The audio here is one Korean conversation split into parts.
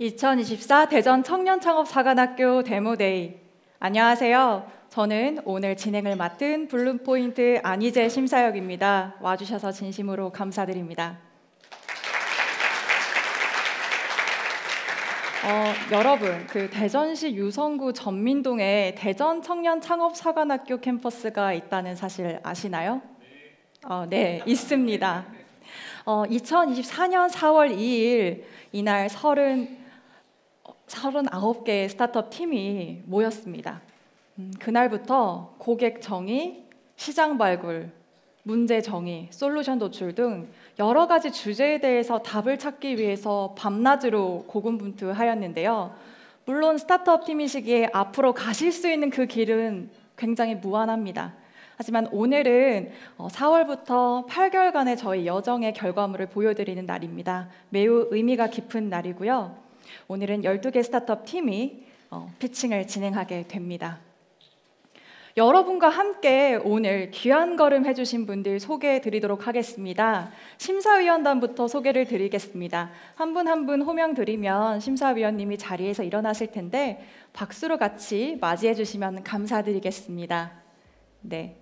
2024 대전 청년창업사관학교 데모데이. 안녕하세요. 저는 오늘 진행을 맡은 블룸포인트 안희재 심사역입니다. 와주셔서 진심으로 감사드립니다. 여러분, 대전시 유성구 전민동에 대전 청년창업사관학교 캠퍼스가 있다는 사실 아시나요? 네, 있습니다. 2024년 4월 2일 이날 39개의 스타트업 팀이 모였습니다. 그날부터 고객 정의, 시장 발굴, 문제 정의, 솔루션 도출 등 여러 가지 주제에 대해서 답을 찾기 위해서 밤낮으로 고군분투하였는데요. 물론 스타트업 팀이시기에 앞으로 가실 수 있는 그 길은 굉장히 무한합니다. 하지만 오늘은 4월부터 8개월간의 저희 여정의 결과물을 보여드리는 날입니다. 매우 의미가 깊은 날이고요. 오늘은 12개 스타트업 팀이 피칭을 진행하게 됩니다. 여러분과 함께 오늘 귀한 걸음 해주신 분들 소개해 드리도록 하겠습니다. 심사위원단부터 소개를 드리겠습니다. 한 분 한 분 호명 드리면 심사위원님이 자리에서 일어나실 텐데 박수로 같이 맞이해 주시면 감사드리겠습니다. 네,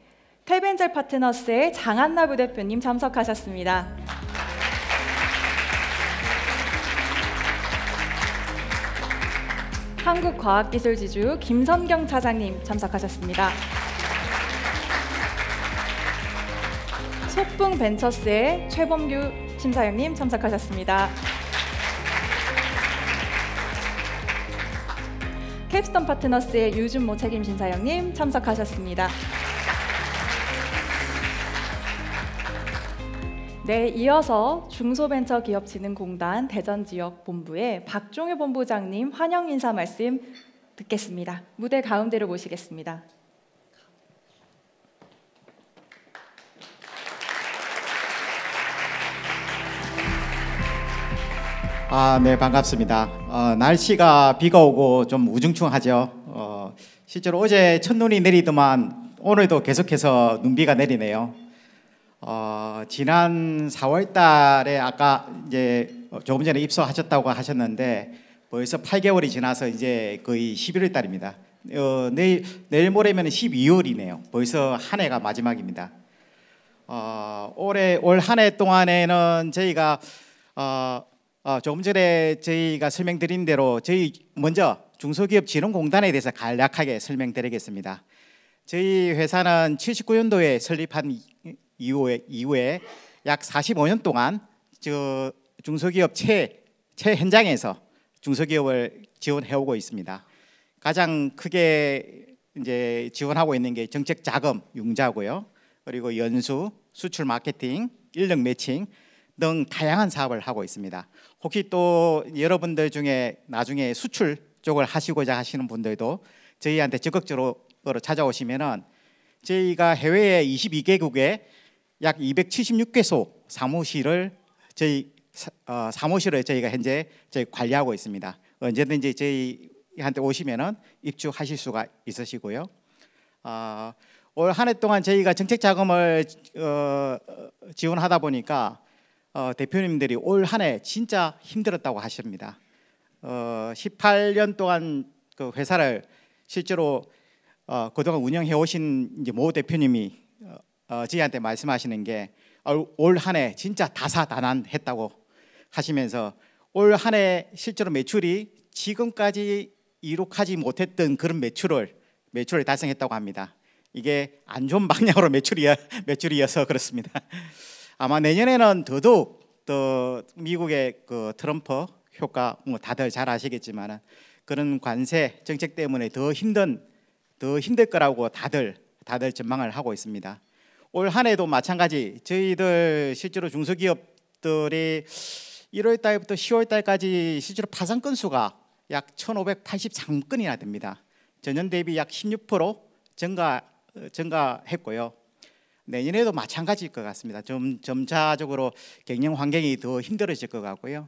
텔벤젤 파트너스의 장한나 부대표님 참석하셨습니다. 한국과학기술지주 김선경 차장님 참석하셨습니다. 속붕벤처스의 최범규 심사위원님 참석하셨습니다. 캡스톤 파트너스의 유준모 책임심사위원님 참석하셨습니다. 네, 이어서 중소벤처기업진흥공단 대전지역본부의 박종효 본부장님 환영 인사 말씀 듣겠습니다. 무대 가운데로 모시겠습니다. 네, 반갑습니다. 날씨가 비가 오고 좀 우중충하죠. 실제로 어제 첫눈이 내리더만 오늘도 계속해서 눈비가 내리네요. 지난 4월 달에 아까 이제 조금 전에 입소하셨다고 하셨는데 벌써 8개월이 지나서 이제 거의 11월 달입니다. 내일 모레면 12월이네요. 벌써 한 해가 마지막입니다. 올 한 해 동안에는 저희가 조금 전에 저희가 설명드린 대로 저희 먼저 중소기업진흥공단에 대해서 간략하게 설명드리겠습니다. 저희 회사는 79년도에 설립한 이후에 약 45년 동안 중소기업 채 현장에서 중소기업을 지원해오고 있습니다. 가장 크게 이제 지원하고 있는 게 정책 자금 융자고요. 그리고 연수, 수출 마케팅, 인력 매칭 등 다양한 사업을 하고 있습니다. 혹시 또 여러분들 중에 나중에 수출 쪽을 하시고자 하시는 분들도 저희한테 적극적으로 찾아오시면은 저희가 해외에 22개국에 약 276개소 사무실을 저희가 현재 관리하고 있습니다. 언제든지 저희한테 오시면은 입주하실 수가 있으시고요. 올 한 해 동안 저희가 정책 자금을 지원하다 보니까 대표님들이 올 한 해 진짜 힘들었다고 하십니다. 18년 동안 그 회사를 실제로 그동안 운영해 오신 이제 모 대표님이 저희한테 말씀하시는 게 올 한 해 진짜 다사다난했다고 하시면서 올 한 해 실제로 매출이 지금까지 이룩하지 못했던 그런 매출을 달성했다고 합니다. 이게 안 좋은 방향으로 매출이어서 그렇습니다. 아마 내년에는 더더욱 또 미국의 그 트럼프 효과 다들 잘 아시겠지만 그런 관세 정책 때문에 더 힘들 거라고 다들 전망을 하고 있습니다. 올 한 해도 마찬가지 저희들 실제로 중소기업들이 1월 달부터 10월 달까지 실제로 파산 건수가 약 1,583건이나 됩니다. 전년 대비 약 16% 증가했고요. 내년에도 마찬가지일 것 같습니다. 점차적으로 경영 환경이 더 힘들어질 것 같고요.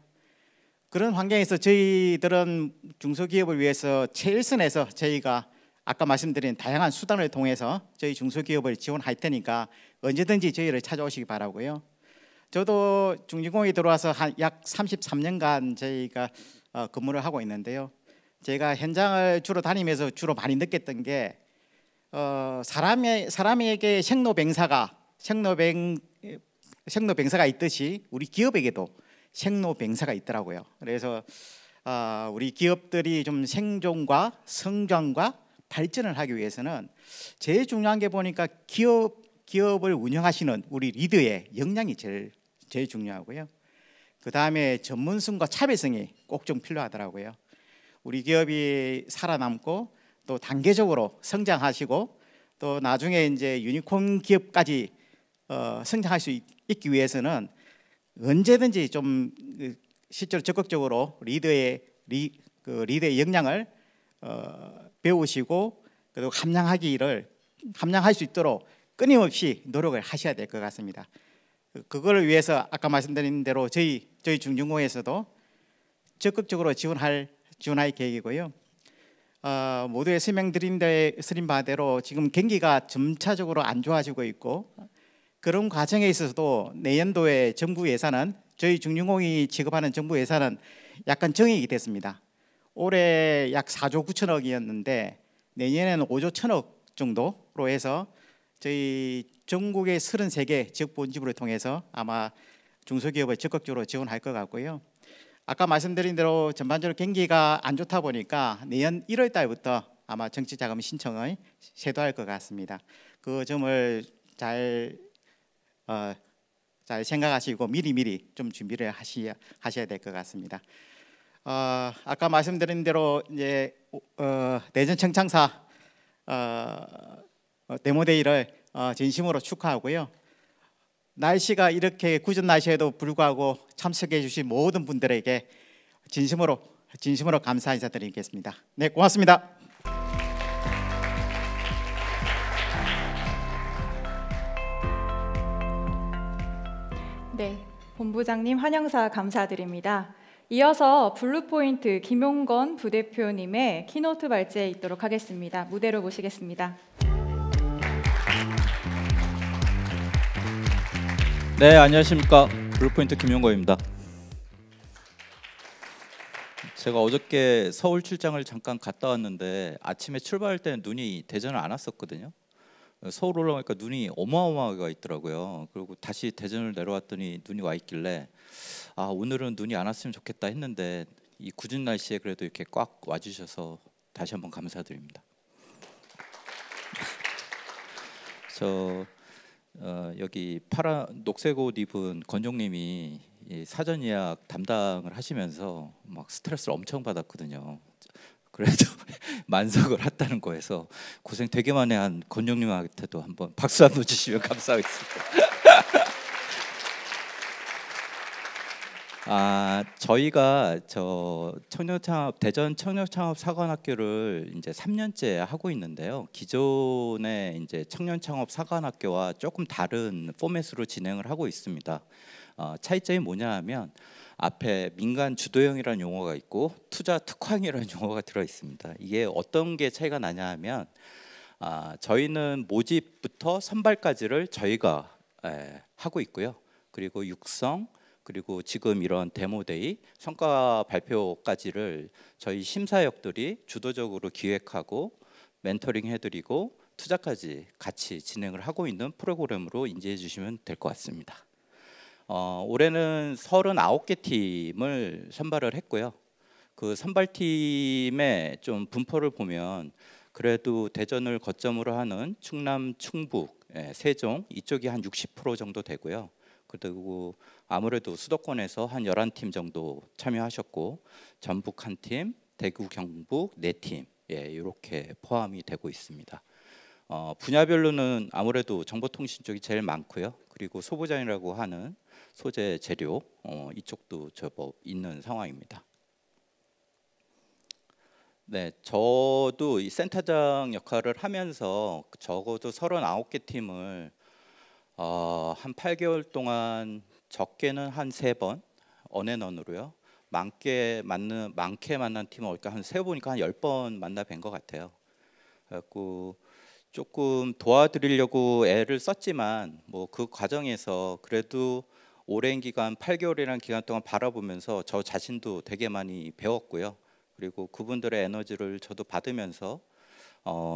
그런 환경에서 저희들은 중소기업을 위해서 최일선에서 저희가 아까 말씀드린 다양한 수단을 통해서 저희 중소기업을 지원할 테니까 언제든지 저희를 찾아오시기 바라고요. 저도 중진공에 들어와서 약 33년간 저희가 근무를 하고 있는데요. 제가 현장을 주로 다니면서 주로 많이 느꼈던 게 사람에게 생로병사가 있듯이 우리 기업에게도 생로병사가 있더라고요. 그래서 우리 기업들이 좀 생존과 성장과 발전을 하기 위해서는 제일 중요한 게 보니까 기업을 운영하시는 우리 리더의 역량이 제일 중요하고요. 그 다음에 전문성과 차별성이 꼭 좀 필요하더라고요. 우리 기업이 살아남고 또 단계적으로 성장하시고 또 나중에 이제 유니콘 기업까지 성장할 수 있기 위해서는 언제든지 좀 실제로 적극적으로 리더의 역량을 배우시고 그리고 함양할 수 있도록 끊임없이 노력을 하셔야 될 것 같습니다. 그걸 위해서 아까 말씀드린 대로 저희 중증공에서도 적극적으로 지원할 계획이고요. 모두에 설명드린 바대로 지금 경기가 점차적으로 안 좋아지고 있고 그런 과정에 있어서도 내년도에 정부 예산은 저희 중증공이 지급하는 정부 예산은 약간 정액이 됐습니다. 올해 약 4조 9천억이었는데 내년에는 5조 1천억 정도로 해서 저희 전국의 33개 지역 본부를 통해서 아마 중소기업을 적극적으로 지원할 것 같고요. 아까 말씀드린 대로 전반적으로 경기가 안 좋다 보니까 내년 1월 달부터 아마 정치자금 신청을 시도할 것 같습니다. 그 점을 잘 생각하시고 미리 좀 준비를 하셔야 될 것 같습니다. 아까 말씀드린 대로 이제 대전 청창사 데모데이를 진심으로 축하하고요. 날씨가 이렇게 궂은 날씨에도 불구하고 참석해 주신 모든 분들에게 진심으로 감사 인사드리겠습니다. 네, 고맙습니다. 네, 본부장님 환영사 감사드립니다. 이어서 블루포인트 김용건 부대표님의 키노트 발제에 있도록 하겠습니다. 무대로 모시겠습니다. 네, 안녕하십니까. 블루포인트 김용건입니다. 제가 어저께 서울 출장을 잠깐 갔다 왔는데 아침에 출발할 때는 눈이 대전을 안 왔었거든요. 서울 올라오니까 눈이 어마어마하게 와 있더라고요. 그리고 다시 대전을 내려왔더니 눈이 와 있길래 오늘은 눈이 안 왔으면 좋겠다 했는데 이 궂은 날씨에 그래도 이렇게 꽉 와주셔서 다시 한번 감사드립니다. 여기 녹색 옷 입은 건종님이 사전 예약 담당을 하시면서 막 스트레스를 엄청 받았거든요. 그래도 만석을 했다는 거에서 고생 되게 많이 한 건종님한테도 한번 박수 한번 주시면 감사하겠습니다. 저희가 대전 청년창업사관학교를 이제 3년째 하고 있는데요. 기존의 이제 청년창업사관학교와 조금 다른 포맷으로 진행을 하고 있습니다. 차이점이 뭐냐 하면 앞에 민간 주도형이라는 용어가 있고 투자 특화형이라는 용어가 들어 있습니다. 이게 어떤 게 차이가 나냐 하면 저희는 모집부터 선발까지를 저희가 하고 있고요. 그리고 육성 그리고 지금 이런 데모데이 성과 발표까지를 저희 심사역들이 주도적으로 기획하고 멘토링 해드리고 투자까지 같이 진행을 하고 있는 프로그램으로 인지해 주시면 될 것 같습니다. 올해는 39개 팀을 선발을 했고요. 그 선발팀의 좀 분포를 보면 그래도 대전을 거점으로 하는 충남, 충북, 세종 이쪽이 한 60% 정도 되고요. 그리고 아무래도 수도권에서 한 11팀 정도 참여하셨고 전북 한 팀, 대구, 경북 4팀 이렇게 포함이 되고 있습니다. 분야별로는 아무래도 정보통신 쪽이 제일 많고요. 그리고 소부장이라고 하는 소재 재료 이쪽도 있는 상황입니다. 네, 저도 이 센터장 역할을 하면서 적어도 39개 팀을 한 8개월 동안 적게는 한 3번 언앤언으로요. 많게 만난 팀은 한 세어보니까 한 10번 만나 뵌 것 같아요. 그래갖고 조금 도와드리려고 애를 썼지만 뭐 그 과정에서 그래도 오랜 기간 8개월이라는 기간 동안 바라보면서 저 자신도 되게 많이 배웠고요. 그리고 그분들의 에너지를 저도 받으면서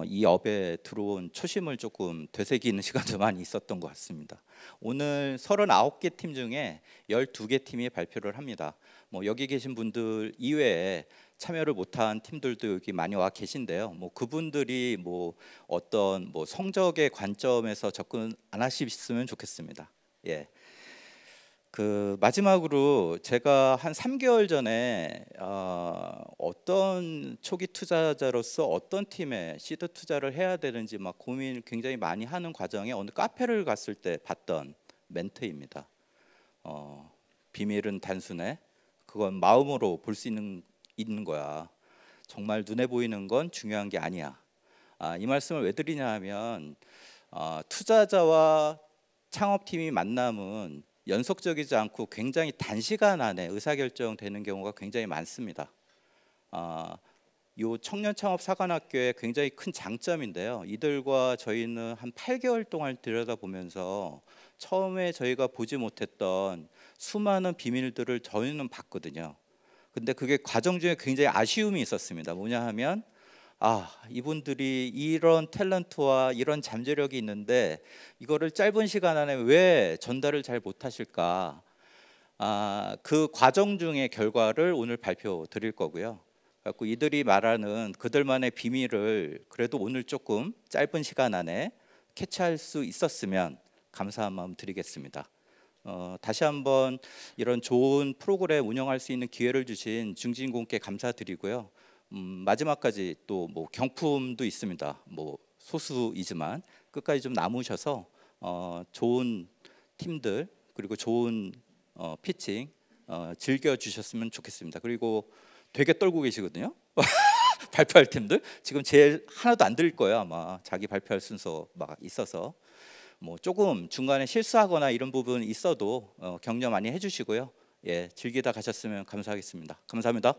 이 업에 들어온 초심을 조금 되새기는 시간도 많이 있었던 것 같습니다. 오늘 39개 팀 중에 12개 팀이 발표를 합니다. 뭐 여기 계신 분들 이외에 참여를 못한 팀들도 여기 많이 와 계신데요. 뭐 그분들이 뭐 어떤 뭐 성적의 관점에서 접근 안 하셨으면 좋겠습니다. 예. 그 마지막으로 제가 한 3개월 전에 어떤 초기 투자자로서 어떤 팀에 시드 투자를 해야 되는지 막 고민을 굉장히 많이 하는 과정에 어느 카페를 갔을 때 봤던 멘트입니다. 비밀은 단순해. 그건 마음으로 볼 수 있는 거야. 정말 눈에 보이는 건 중요한 게 아니야. 이 말씀을 왜 드리냐 하면 투자자와 창업팀이 만남은 연속적이지 않고 굉장히 단시간 안에 의사결정되는 경우가 굉장히 많습니다. 이 청년창업사관학교의 굉장히 큰 장점인데요. 이들과 저희는 한 8개월 동안 들여다보면서 처음에 저희가 보지 못했던 수많은 비밀들을 저희는 봤거든요. 근데 그게 과정 중에 굉장히 아쉬움이 있었습니다. 뭐냐 하면 이분들이 이런 탤런트와 이런 잠재력이 있는데 이거를 짧은 시간 안에 왜 전달을 잘 못하실까? 그 과정 중의 결과를 오늘 발표 드릴 거고요. 그래서 이들이 말하는 그들만의 비밀을 그래도 오늘 조금 짧은 시간 안에 캐치할 수 있었으면 감사한 마음 드리겠습니다. 다시 한번 이런 좋은 프로그램 운영할 수 있는 기회를 주신 중진공께 감사드리고요. 마지막까지 또 뭐 경품도 있습니다. 뭐 소수이지만 끝까지 좀 남으셔서 좋은 팀들 그리고 좋은 피칭 즐겨 주셨으면 좋겠습니다. 그리고 되게 떨고 계시거든요. 발표할 팀들 지금 제일 하나도 안 들릴 거예요. 아마 자기 발표할 순서 막 있어서 뭐 조금 중간에 실수하거나 이런 부분 있어도 격려 많이 해주시고요. 예, 즐기다 가셨으면 감사하겠습니다. 감사합니다.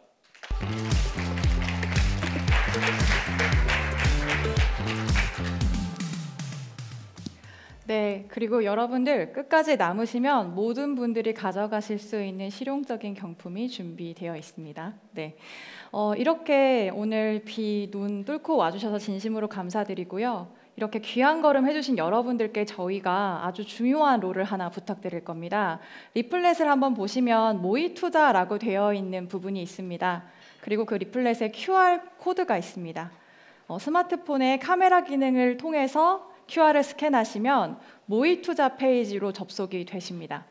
네, 그리고 여러분들 끝까지 남으시면 모든 분들이 가져가실 수 있는 실용적인 경품이 준비되어 있습니다. 네, 이렇게 오늘 비, 눈 뚫고 와주셔서 진심으로 감사드리고요. 이렇게 귀한 걸음 해주신 여러분들께 저희가 아주 중요한 롤을 하나 부탁드릴 겁니다. 리플렛을 한번 보시면 모의 투자라고 되어 있는 부분이 있습니다. 그리고 그 리플렛에 QR 코드가 있습니다. 스마트폰의 카메라 기능을 통해서 QR을 스캔하시면 모의 투자 페이지로 접속이 되십니다.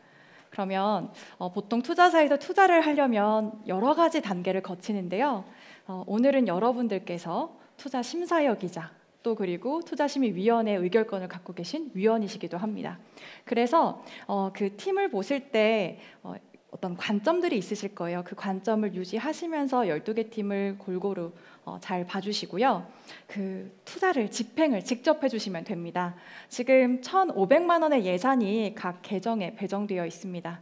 그러면 보통 투자사에서 투자를 하려면 여러 가지 단계를 거치는데요. 오늘은 여러분들께서 투자 심사역이자 또 그리고 투자심의위원회 의결권을 갖고 계신 위원이시기도 합니다. 그래서 그 팀을 보실 때 어떤 관점들이 있으실 거예요. 그 관점을 유지하시면서 12개 팀을 골고루 잘 봐주시고요. 그 투자를 집행을 직접 해주시면 됩니다. 지금 1,500만 원의 예산이 각 계정에 배정되어 있습니다.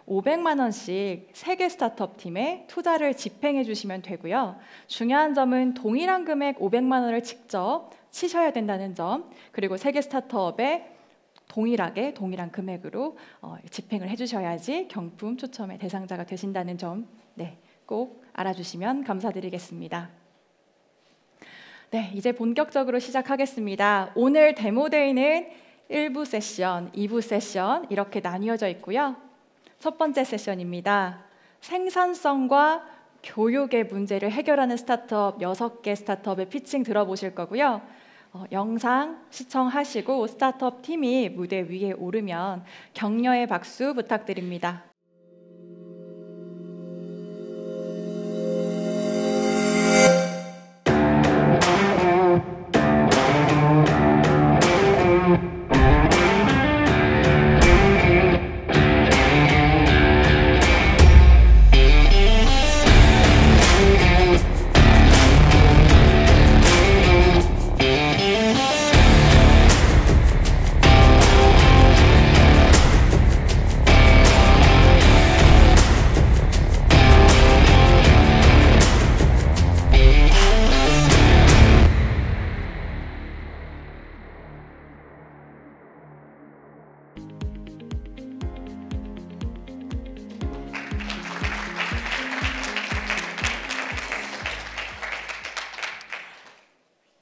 500만 원씩 3개 스타트업 팀에 투자를 집행해 주시면 되고요. 중요한 점은 동일한 금액 500만 원을 직접 치셔야 된다는 점, 그리고 3개 스타트업에 동일한 금액으로 집행을 해주셔야지 경품 추첨의 대상자가 되신다는 점, 네, 꼭 알아주시면 감사드리겠습니다. 네, 이제 본격적으로 시작하겠습니다. 오늘 데모데이는 1부 세션, 2부 세션 이렇게 나뉘어져 있고요. 첫 번째 세션입니다. 생산성과 교육의 문제를 해결하는 스타트업 6개 스타트업의 피칭 들어보실 거고요. 영상 시청하시고 스타트업 팀이 무대 위에 오르면 격려의 박수 부탁드립니다.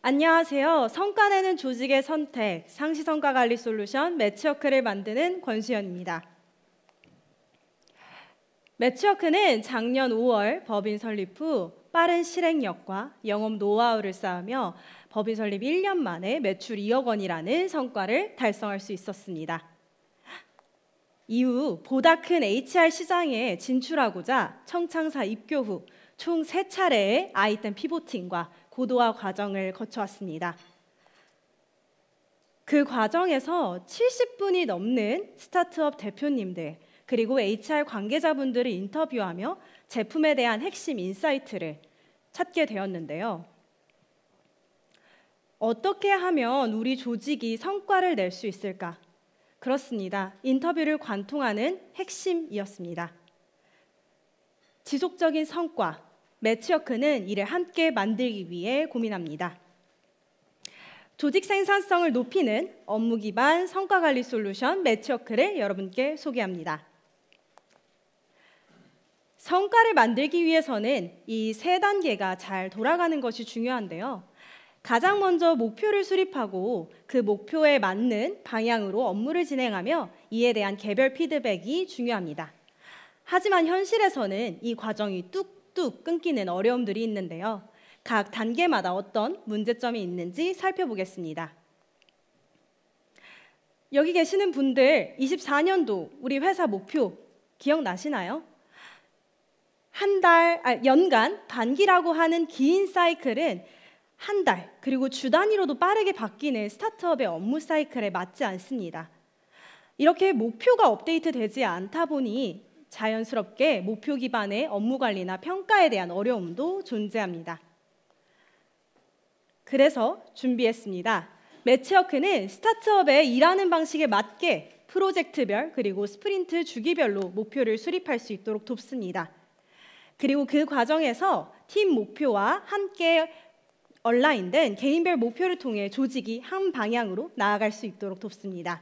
안녕하세요. 성과 내는 조직의 선택, 상시 성과 관리 솔루션 매치워크를 만드는 권수연입니다. 매치워크는 작년 5월 법인 설립 후 빠른 실행력과 영업 노하우를 쌓으며 법인 설립 1년 만에 매출 2억 원이라는 성과를 달성할 수 있었습니다. 이후 보다 큰 HR 시장에 진출하고자 청창사 입교 후 총 3차례의 아이템 피보팅과 고도화 과정을 거쳐왔습니다. 그 과정에서 70분이 넘는 스타트업 대표님들 그리고 HR 관계자분들을 인터뷰하며 제품에 대한 핵심 인사이트를 찾게 되었는데요. 어떻게 하면 우리 조직이 성과를 낼 수 있을까? 그렇습니다. 인터뷰를 관통하는 핵심이었습니다. 지속적인 성과, 매치워크는 이를 함께 만들기 위해 고민합니다. 조직 생산성을 높이는 업무 기반 성과 관리 솔루션 매치워크를 여러분께 소개합니다. 성과를 만들기 위해서는 이 3단계가 잘 돌아가는 것이 중요한데요. 가장 먼저 목표를 수립하고 그 목표에 맞는 방향으로 업무를 진행하며 이에 대한 개별 피드백이 중요합니다. 하지만 현실에서는 이 과정이 뚝뚝 끊기는 어려움들이 있는데요. 각 단계마다 어떤 문제점이 있는지 살펴보겠습니다. 여기 계시는 분들 24년도 우리 회사 목표 기억나시나요? 연간 반기라고 하는 긴 사이클은 한 달 그리고 주 단위로도 빠르게 바뀌는 스타트업의 업무 사이클에 맞지 않습니다. 이렇게 목표가 업데이트되지 않다 보니 자연스럽게 목표 기반의 업무 관리나 평가에 대한 어려움도 존재합니다. 그래서 준비했습니다. 매치워크는 스타트업의 일하는 방식에 맞게 프로젝트별 그리고 스프린트 주기별로 목표를 수립할 수 있도록 돕습니다. 그리고 그 과정에서 팀 목표와 함께 얼라인된 개인별 목표를 통해 조직이 한 방향으로 나아갈 수 있도록 돕습니다.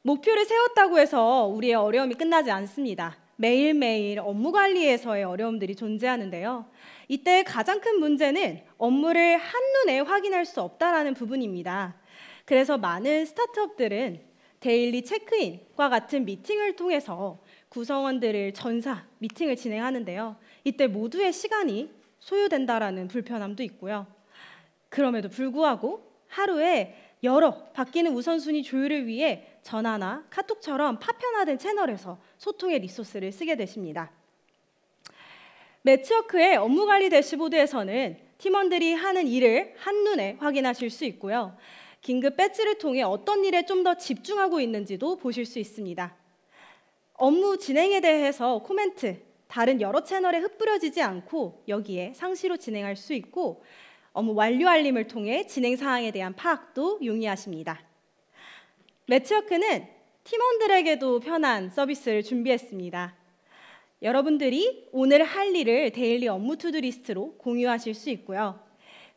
목표를 세웠다고 해서 우리의 어려움이 끝나지 않습니다. 매일매일 업무 관리에서의 어려움들이 존재하는데요. 이때 가장 큰 문제는 업무를 한눈에 확인할 수 없다는 부분입니다. 그래서 많은 스타트업들은 데일리 체크인과 같은 미팅을 통해서 구성원들을 전사 미팅을 진행하는데요. 이때 모두의 시간이 소요된다라는 불편함도 있고요. 그럼에도 불구하고 하루에 여러 바뀌는 우선순위 조율을 위해 전화나 카톡처럼 파편화된 채널에서 소통의 리소스를 쓰게 되십니다. 매치워크의 업무관리 대시보드에서는 팀원들이 하는 일을 한눈에 확인하실 수 있고요. 긴급 배지를 통해 어떤 일에 좀 더 집중하고 있는지도 보실 수 있습니다. 업무 진행에 대해서 코멘트, 다른 여러 채널에 흩뿌려지지 않고 여기에 상시로 진행할 수 있고 업무 완료 알림을 통해 진행 사항에 대한 파악도 용이하십니다. 매치워크는 팀원들에게도 편한 서비스를 준비했습니다. 여러분들이 오늘 할 일을 데일리 업무 투두리스트로 공유하실 수 있고요.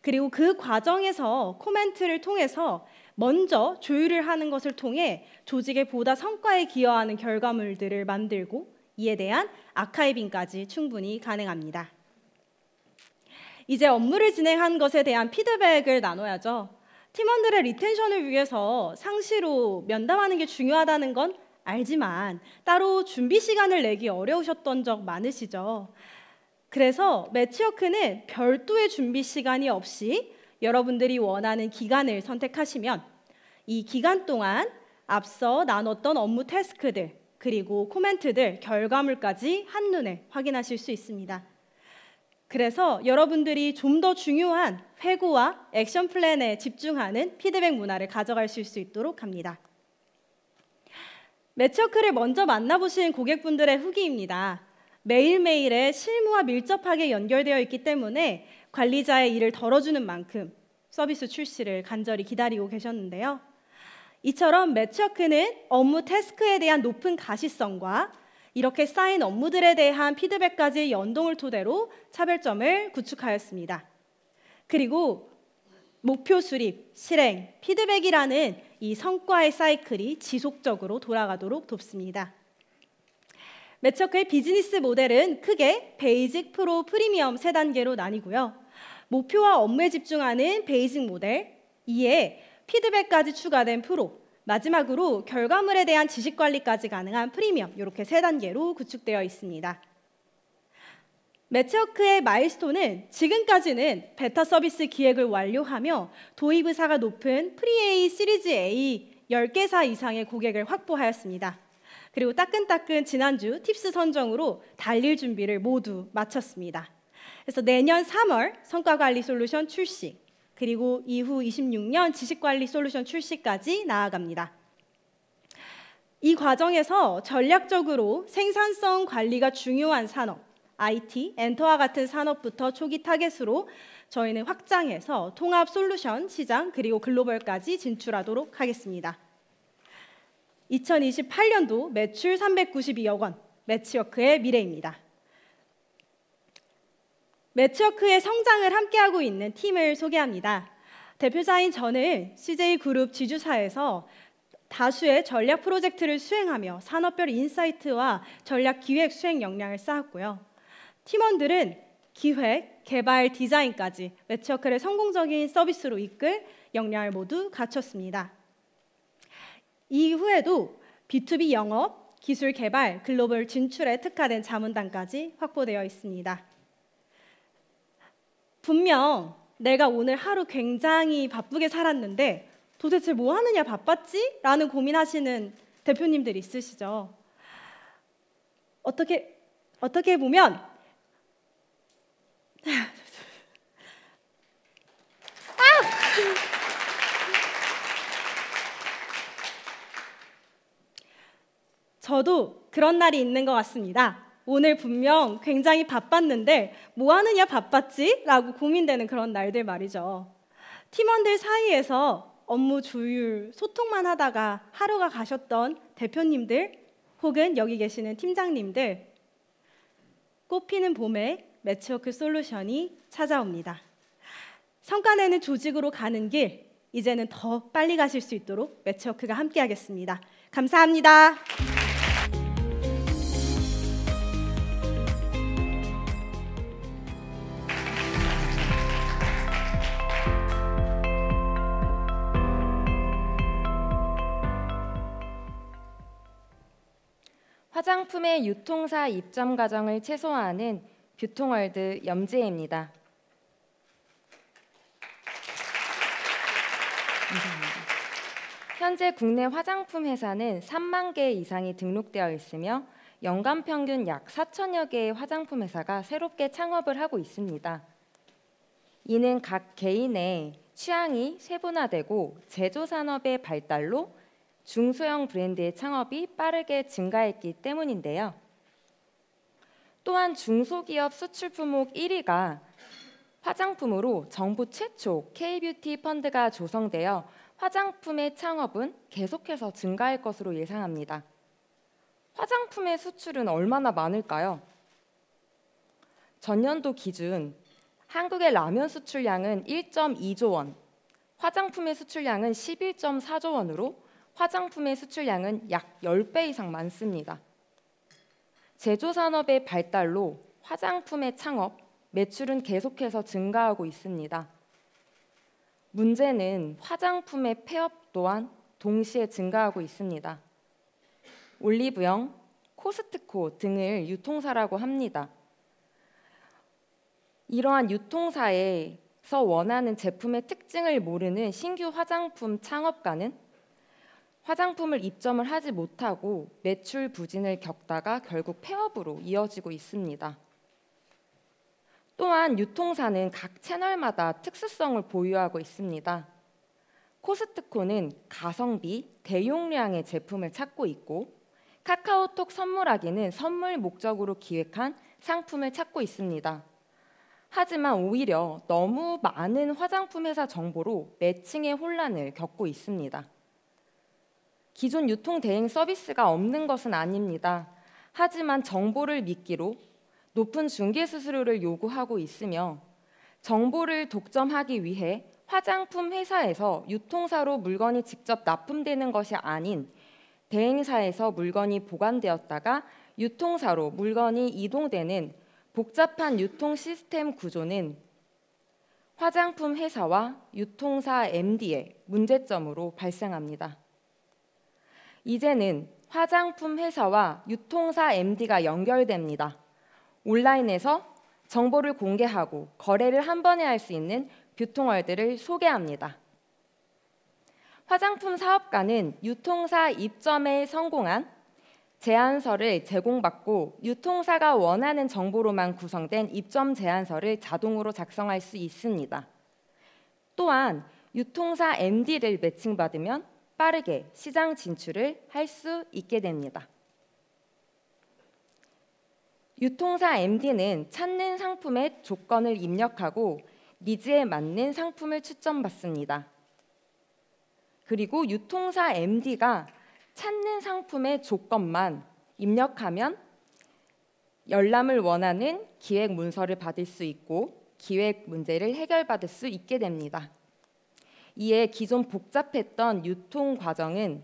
그리고 그 과정에서 코멘트를 통해서 먼저 조율을 하는 것을 통해 조직의 보다 성과에 기여하는 결과물들을 만들고 이에 대한 아카이빙까지 충분히 가능합니다. 이제 업무를 진행한 것에 대한 피드백을 나눠야죠. 팀원들의 리텐션을 위해서 상시로 면담하는 게 중요하다는 건 알지만 따로 준비 시간을 내기 어려우셨던 적 많으시죠? 그래서 매치워크는 별도의 준비 시간이 없이 여러분들이 원하는 기간을 선택하시면 이 기간 동안 앞서 나눴던 업무 태스크들 그리고 코멘트들, 결과물까지 한눈에 확인하실 수 있습니다. 그래서 여러분들이 좀 더 중요한 회고와 액션 플랜에 집중하는 피드백 문화를 가져가실 수 있도록 합니다. 매치워크를 먼저 만나보신 고객분들의 후기입니다. 매일매일의 실무와 밀접하게 연결되어 있기 때문에 관리자의 일을 덜어주는 만큼 서비스 출시를 간절히 기다리고 계셨는데요. 이처럼 매치워크는 업무 태스크에 대한 높은 가시성과 이렇게 쌓인 업무들에 대한 피드백까지 연동을 토대로 차별점을 구축하였습니다. 그리고 목표 수립, 실행, 피드백이라는 이 성과의 사이클이 지속적으로 돌아가도록 돕습니다. 매치워크의 비즈니스 모델은 크게 베이직, 프로, 프리미엄 3단계로 나뉘고요. 목표와 업무에 집중하는 베이직 모델, 2에 피드백까지 추가된 프로, 마지막으로 결과물에 대한 지식 관리까지 가능한 프리미엄, 이렇게 3단계로 구축되어 있습니다. 매치워크의 마일스톤은 지금까지는 베타 서비스 기획을 완료하며 도입 의사가 높은 프리-A 시리즈 A 10개사 이상의 고객을 확보하였습니다. 그리고 따끈따끈 지난주 팁스 선정으로 달릴 준비를 모두 마쳤습니다. 그래서 내년 3월 성과관리 솔루션 출시, 그리고 이후 26년 지식관리 솔루션 출시까지 나아갑니다. 이 과정에서 전략적으로 생산성 관리가 중요한 산업, IT, 엔터와 같은 산업부터 초기 타겟으로 저희는 확장해서 통합 솔루션 시장 그리고 글로벌까지 진출하도록 하겠습니다. 2028년도 매출 392억 원, 매치워크의 미래입니다. 매치워크의 성장을 함께하고 있는 팀을 소개합니다. 대표자인 저는 CJ그룹 지주사에서 다수의 전략 프로젝트를 수행하며 산업별 인사이트와 전략 기획 수행 역량을 쌓았고요. 팀원들은 기획, 개발, 디자인까지 매치워크를 성공적인 서비스로 이끌 역량을 모두 갖췄습니다. 이후에도 B2B 영업, 기술 개발, 글로벌 진출에 특화된 자문단까지 확보되어 있습니다. 분명 내가 오늘 하루 굉장히 바쁘게 살았는데 도대체 뭐 하느냐 바빴지? 라는 고민하시는 대표님들 있으시죠? 어떻게 보면 저도 그런 날이 있는 것 같습니다. 오늘 분명 굉장히 바빴는데 뭐 하느냐 바빴지? 라고 고민되는 그런 날들 말이죠. 팀원들 사이에서 업무 조율, 소통만 하다가 하루가 가셨던 대표님들 혹은 여기 계시는 팀장님들, 꽃피는 봄에 매치워크 솔루션이 찾아옵니다. 성과내는 조직으로 가는 길, 이제는 더 빨리 가실 수 있도록 매치워크가 함께하겠습니다. 감사합니다. 화장품의 유통사 입점 과정을 최소화하는 뷰통월드 염지혜입니다. 감사합니다. 현재 국내 화장품 회사는 3만 개 이상이 등록되어 있으며 연간 평균 약 4천여 개의 화장품 회사가 새롭게 창업을 하고 있습니다. 이는 각 개인의 취향이 세분화되고 제조 산업의 발달로 중소형 브랜드의 창업이 빠르게 증가했기 때문인데요. 또한 중소기업 수출 품목 1위가 화장품으로 정부 최초 K-뷰티 펀드가 조성되어 화장품의 창업은 계속해서 증가할 것으로 예상합니다. 화장품의 수출은 얼마나 많을까요? 전년도 기준 한국의 라면 수출량은 1.2조 원, 화장품의 수출량은 11.4조 원으로 화장품의 수출량은 약 10배 이상 많습니다. 제조산업의 발달로 화장품의 창업, 매출은 계속해서 증가하고 있습니다. 문제는 화장품의 폐업 또한 동시에 증가하고 있습니다. 올리브영, 코스트코 등을 유통사라고 합니다. 이러한 유통사에서 원하는 제품의 특징을 모르는 신규 화장품 창업가는 화장품을 입점을 하지 못하고 매출 부진을 겪다가 결국 폐업으로 이어지고 있습니다. 또한 유통사는 각 채널마다 특수성을 보유하고 있습니다. 코스트코는 가성비, 대용량의 제품을 찾고 있고 카카오톡 선물하기는 선물 목적으로 기획한 상품을 찾고 있습니다. 하지만 오히려 너무 많은 화장품 회사 정보로 매칭의 혼란을 겪고 있습니다. 기존 유통 대행 서비스가 없는 것은 아닙니다. 하지만 정보를 미끼로 높은 중개 수수료를 요구하고 있으며 정보를 독점하기 위해 화장품 회사에서 유통사로 물건이 직접 납품되는 것이 아닌 대행사에서 물건이 보관되었다가 유통사로 물건이 이동되는 복잡한 유통 시스템 구조는 화장품 회사와 유통사 MD의 문제점으로 발생합니다. 이제는 화장품 회사와 유통사 MD가 연결됩니다. 온라인에서 정보를 공개하고 거래를 한 번에 할 수 있는 뷰통월드를 소개합니다. 화장품 사업가는 유통사 입점에 성공한 제안서를 제공받고 유통사가 원하는 정보로만 구성된 입점 제안서를 자동으로 작성할 수 있습니다. 또한 유통사 MD를 매칭받으면 빠르게 시장 진출을 할 수 있게 됩니다. 유통사 MD는 찾는 상품의 조건을 입력하고 니즈에 맞는 상품을 추천받습니다. 그리고 유통사 MD가 찾는 상품의 조건만 입력하면 열람을 원하는 기획 문서를 받을 수 있고 기획 문제를 해결받을 수 있게 됩니다. 이에 기존 복잡했던 유통 과정은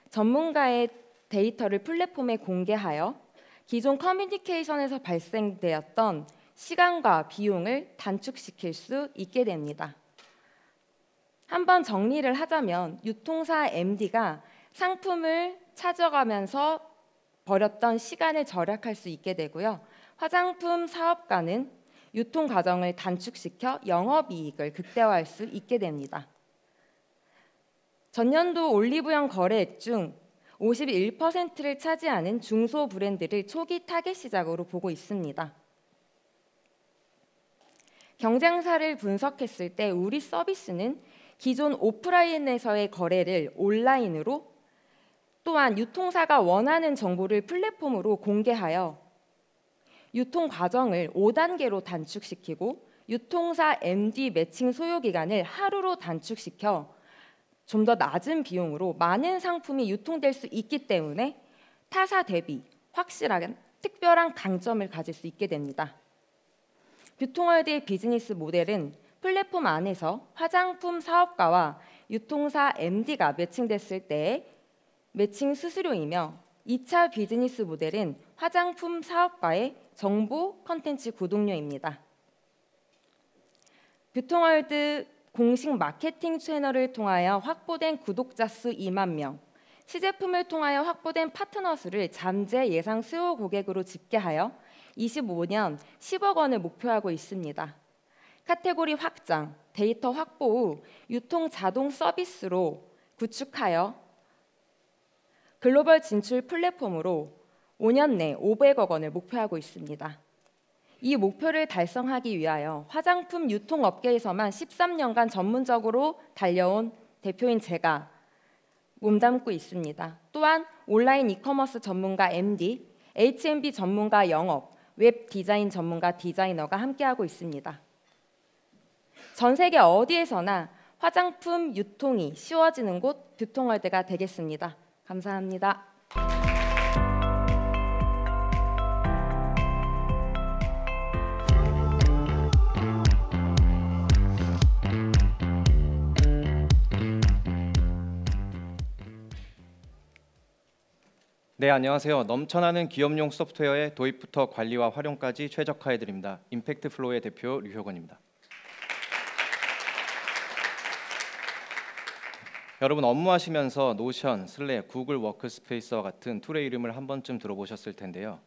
전문가의 데이터를 플랫폼에 공개하여 기존 커뮤니케이션에서 발생되었던 시간과 비용을 단축시킬 수 있게 됩니다. 한번 정리를 하자면 유통사 MD가 상품을 찾아가면서 버렸던 시간을 절약할 수 있게 되고요. 화장품 사업가는 유통 과정을 단축시켜 영업이익을 극대화할 수 있게 됩니다. 전년도 올리브영 거래액 중 51%를 차지하는 중소 브랜드를 초기 타겟 시장으로 보고 있습니다. 경쟁사를 분석했을 때 우리 서비스는 기존 오프라인에서의 거래를 온라인으로 또한 유통사가 원하는 정보를 플랫폼으로 공개하여 유통 과정을 5단계로 단축시키고 유통사 MD 매칭 소요 기간을 하루로 단축시켜 좀 더 낮은 비용으로 많은 상품이 유통될 수 있기 때문에 타사 대비 확실한 특별한 강점을 가질 수 있게 됩니다. 뷰통월드의 비즈니스 모델은 플랫폼 안에서 화장품 사업가와 유통사 MD가 매칭됐을 때의 매칭 수수료이며 2차 비즈니스 모델은 화장품 사업가의 정보 컨텐츠 구독료입니다. 뷰통월드 공식 마케팅 채널을 통하여 확보된 구독자 수 2만 명, 시제품을 통하여 확보된 파트너 수를 잠재 예상 수요 고객으로 집계하여 25년 10억 원을 목표하고 있습니다. 카테고리 확장, 데이터 확보 후 유통 자동 서비스로 구축하여 글로벌 진출 플랫폼으로 5년 내 500억 원을 목표하고 있습니다. 이 목표를 달성하기 위하여 화장품 유통업계에서만 13년간 전문적으로 달려온 대표인 제가 몸담고 있습니다. 또한 온라인 이커머스 전문가 MD, H&B 전문가 영업, 웹 디자인 전문가 디자이너가 함께하고 있습니다. 전 세계 어디에서나 화장품 유통이 쉬워지는 곳 뷰통월드가 되겠습니다. 감사합니다. 네, 안녕하세요. 넘쳐나는 기업용 소프트웨어의 도입부터 관리와 활용까지 최적화해드립니다. 임팩트플로우의 대표 류효건입니다. 여러분 업무하시면서 노션, 슬랙, 구글 워크스페이스와 같은 툴의 이름을 한 번쯤 들어보셨을 텐데요.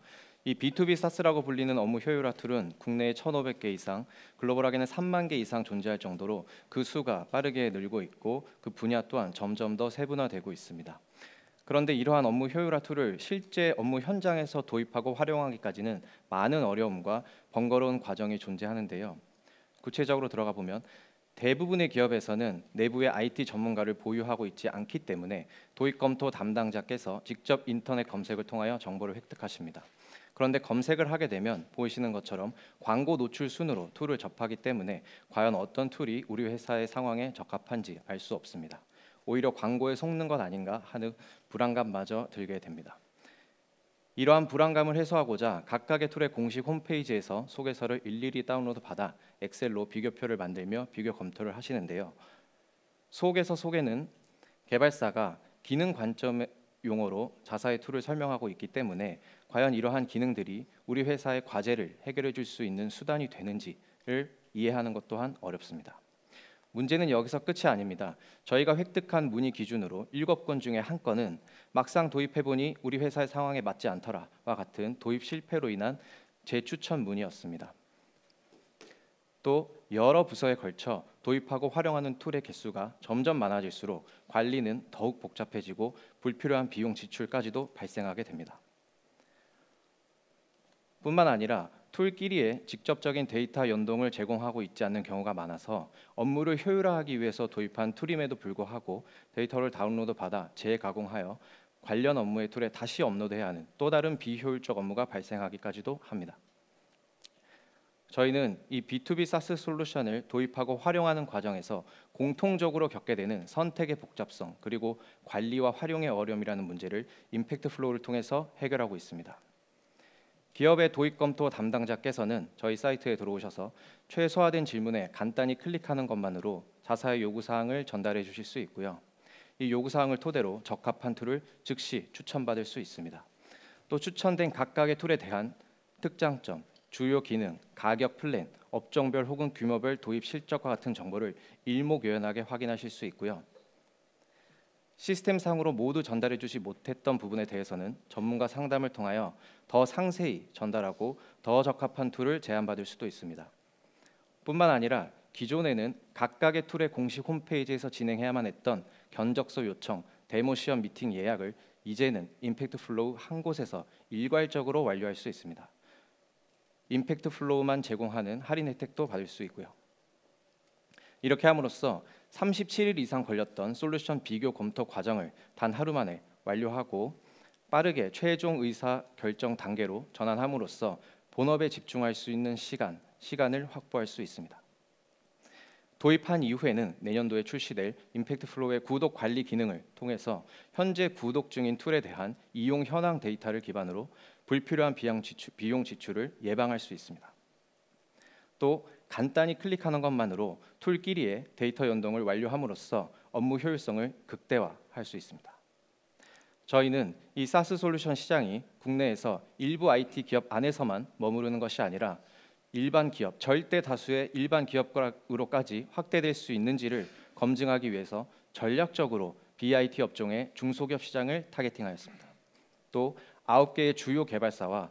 이 B2B 사스라고 불리는 업무 효율화 툴은 국내에 1,500개 이상, 글로벌하게는 3만 개 이상 존재할 정도로 그 수가 빠르게 늘고 있고 그 분야 또한 점점 더 세분화되고 있습니다. 그런데 이러한 업무 효율화 툴을 실제 업무 현장에서 도입하고 활용하기까지는 많은 어려움과 번거로운 과정이 존재하는데요. 구체적으로 들어가 보면 대부분의 기업에서는 내부의 IT 전문가를 보유하고 있지 않기 때문에 도입 검토 담당자께서 직접 인터넷 검색을 통하여 정보를 획득하십니다. 그런데 검색을 하게 되면 보이시는 것처럼 광고 노출 순으로 툴을 접하기 때문에 과연 어떤 툴이 우리 회사의 상황에 적합한지 알 수 없습니다. 오히려 광고에 속는 것 아닌가 하는 불안감마저 들게 됩니다. 이러한 불안감을 해소하고자 각각의 툴의 공식 홈페이지에서 소개서를 일일이 다운로드 받아 엑셀로 비교표를 만들며 비교 검토를 하시는데요. 소개서 속에는 개발사가 기능 관점의 용어로 자사의 툴을 설명하고 있기 때문에 과연 이러한 기능들이 우리 회사의 과제를 해결해 줄 수 있는 수단이 되는지를 이해하는 것 또한 어렵습니다. 문제는 여기서 끝이 아닙니다. 저희가 획득한 문의 기준으로 7건 중에 1건은 막상 도입해보니 우리 회사의 상황에 맞지 않더라와 같은 도입 실패로 인한 재추천 문의였습니다. 또 여러 부서에 걸쳐 도입하고 활용하는 툴의 개수가 점점 많아질수록 관리는 더욱 복잡해지고 불필요한 비용 지출까지도 발생하게 됩니다. 뿐만 아니라 툴끼리의 직접적인 데이터 연동을 제공하고 있지 않는 경우가 많아서 업무를 효율화하기 위해서 도입한 툴임에도 불구하고 데이터를 다운로드 받아 재가공하여 관련 업무의 툴에 다시 업로드해야 하는 또 다른 비효율적 업무가 발생하기까지도 합니다. 저희는 이 B2B SaaS 솔루션을 도입하고 활용하는 과정에서 공통적으로 겪게 되는 선택의 복잡성 그리고 관리와 활용의 어려움이라는 문제를 임팩트 플로우를 통해서 해결하고 있습니다. 기업의 도입 검토 담당자께서는 저희 사이트에 들어오셔서 최소화된 질문에 간단히 클릭하는 것만으로 자사의 요구사항을 전달해 주실 수 있고요. 이 요구사항을 토대로 적합한 툴을 즉시 추천받을 수 있습니다. 또 추천된 각각의 툴에 대한 특장점, 주요 기능, 가격 플랜, 업종별 혹은 규모별 도입 실적과 같은 정보를 일목요연하게 확인하실 수 있고요. 시스템상으로 모두 전달해 주지 못했던 부분에 대해서는 전문가 상담을 통하여 더 상세히 전달하고 더 적합한 툴을 제안받을 수도 있습니다. 뿐만 아니라 기존에는 각각의 툴의 공식 홈페이지에서 진행해야만 했던 견적서 요청, 데모 시험 미팅 예약을 이제는 임팩트 플로우 한 곳에서 일괄적으로 완료할 수 있습니다. 임팩트 플로우만 제공하는 할인 혜택도 받을 수 있고요. 이렇게 함으로써 37일 이상 걸렸던 솔루션 비교 검토 과정을 단 하루 만에 완료하고 빠르게 최종 의사 결정 단계로 전환함으로써 본업에 집중할 수 있는 시간을 확보할 수 있습니다. 도입한 이후에는 내년도에 출시될 임팩트 플로우의 구독 관리 기능을 통해서 현재 구독 중인 툴에 대한 이용 현황 데이터를 기반으로 불필요한 비용 지출을 예방할 수 있습니다. 또 간단히 클릭하는 것만으로 툴끼리의 데이터 연동을 완료함으로써 업무 효율성을 극대화할 수 있습니다. 저희는 이 SaaS 솔루션 시장이 국내에서 일부 IT 기업 안에서만 머무르는 것이 아니라 일반 기업, 절대 다수의 일반 기업으로까지 확대될 수 있는지를 검증하기 위해서 전략적으로 BIT 업종의 중소기업 시장을 타겟팅하였습니다. 또 9개의 주요 개발사와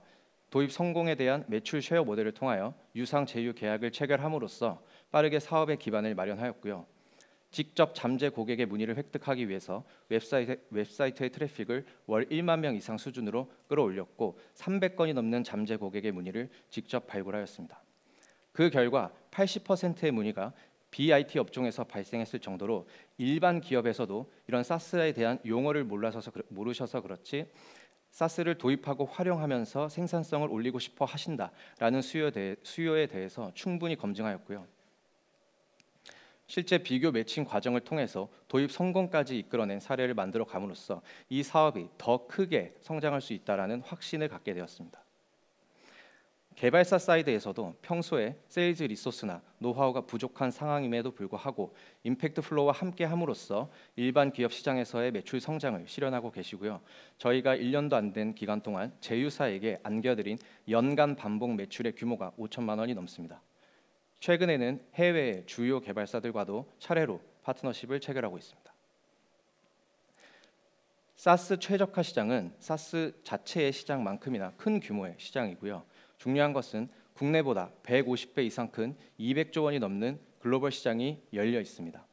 도입 성공에 대한 매출 쉐어 모델을 통하여 유상 제휴 계약을 체결함으로써 빠르게 사업의 기반을 마련하였고요. 직접 잠재 고객의 문의를 획득하기 위해서 웹사이트의 트래픽을 월 1만 명 이상 수준으로 끌어올렸고 300건이 넘는 잠재 고객의 문의를 직접 발굴하였습니다. 그 결과 80%의 문의가 BIT 업종에서 발생했을 정도로 일반 기업에서도 이런 SaaS에 대한 용어를 모르셔서 그렇지 SaaS를 도입하고 활용하면서 생산성을 올리고 싶어 하신다라는 수요에 대해서 충분히 검증하였고요. 실제 비교 매칭 과정을 통해서 도입 성공까지 이끌어낸 사례를 만들어 감으로써 이 사업이 더 크게 성장할 수 있다라는 확신을 갖게 되었습니다. 개발사 사이드에서도 평소에 세일즈 리소스나 노하우가 부족한 상황임에도 불구하고 임팩트 플로우와 함께 함으로써 일반 기업 시장에서의 매출 성장을 실현하고 계시고요. 저희가 1년도 안 된 기간 동안 제휴사에게 안겨드린 연간 반복 매출의 규모가 5천만 원이 넘습니다. 최근에는 해외 주요 개발사들과도 차례로 파트너십을 체결하고 있습니다. 사스 최적화 시장은 사스 자체의 시장만큼이나 큰 규모의 시장이고요. 중요한 것은 국내보다 150배 이상 큰 200조 원이 넘는 글로벌 시장이 열려 있습니다.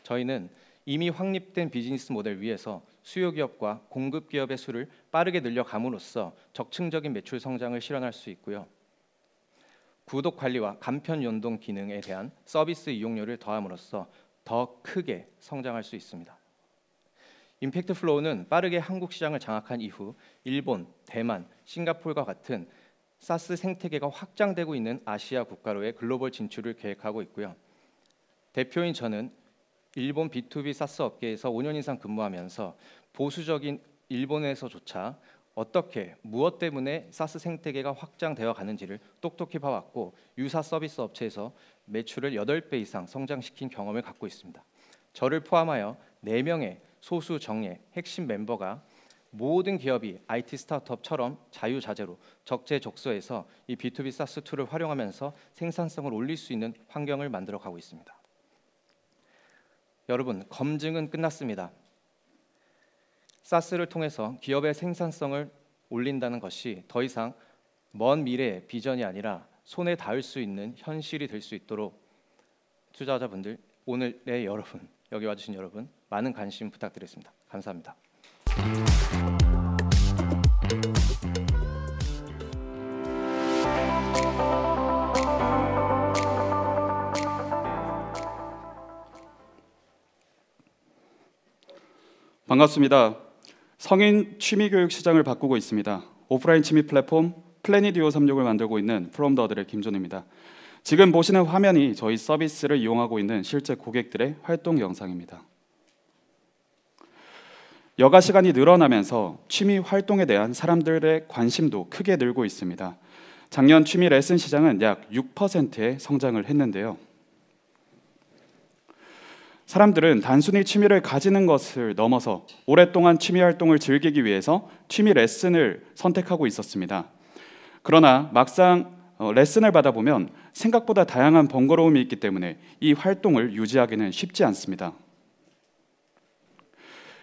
저희는 이미 확립된 비즈니스 모델 위에서 수요 기업과 공급 기업의 수를 빠르게 늘려감으로써 적층적인 매출 성장을 실현할 수 있고요. 구독 관리와 간편 연동 기능에 대한 서비스 이용료를 더함으로써 더 크게 성장할 수 있습니다. 임팩트 플로우는 빠르게 한국 시장을 장악한 이후 일본, 대만, 싱가포르와 같은 사스 생태계가 확장되고 있는 아시아 국가로의 글로벌 진출을 계획하고 있고요. 대표인 저는 일본 B2B 사스 업계에서 5년 이상 근무하면서 보수적인 일본에서조차 어떻게 무엇 때문에 사스 생태계가 확장되어 가는지를 똑똑히 봐왔고 유사 서비스 업체에서 매출을 8배 이상 성장시킨 경험을 갖고 있습니다. 저를 포함하여 4명의 소수 정예 핵심 멤버가 모든 기업이 IT 스타트업처럼 자유자재로 적재적소에서 이 B2B 사스 툴을 활용하면서 생산성을 올릴 수 있는 환경을 만들어가고 있습니다. 여러분, 검증은 끝났습니다. 사스를 통해서 기업의 생산성을 올린다는 것이 더 이상 먼 미래의 비전이 아니라 손에 닿을 수 있는 현실이 될 수 있도록 투자자분들, 오늘의 여러분, 여기 와주신 여러분 많은 관심 부탁드리겠습니다. 감사합니다. 반갑습니다. 성인 취미교육 시장을 바꾸고 있습니다. 오프라인 취미 플랫폼 플래닛2536을 만들고 있는 프롬더들의 김준입니다. 지금 보시는 화면이 저희 서비스를 이용하고 있는 실제 고객들의 활동 영상입니다. 여가 시간이 늘어나면서 취미 활동에 대한 사람들의 관심도 크게 늘고 있습니다. 작년 취미 레슨 시장은 약 6%의 성장을 했는데요. 사람들은 단순히 취미를 가지는 것을 넘어서 오랫동안 취미 활동을 즐기기 위해서 취미 레슨을 선택하고 있었습니다. 그러나 막상 레슨을 받아보면 생각보다 다양한 번거로움이 있기 때문에 이 활동을 유지하기는 쉽지 않습니다.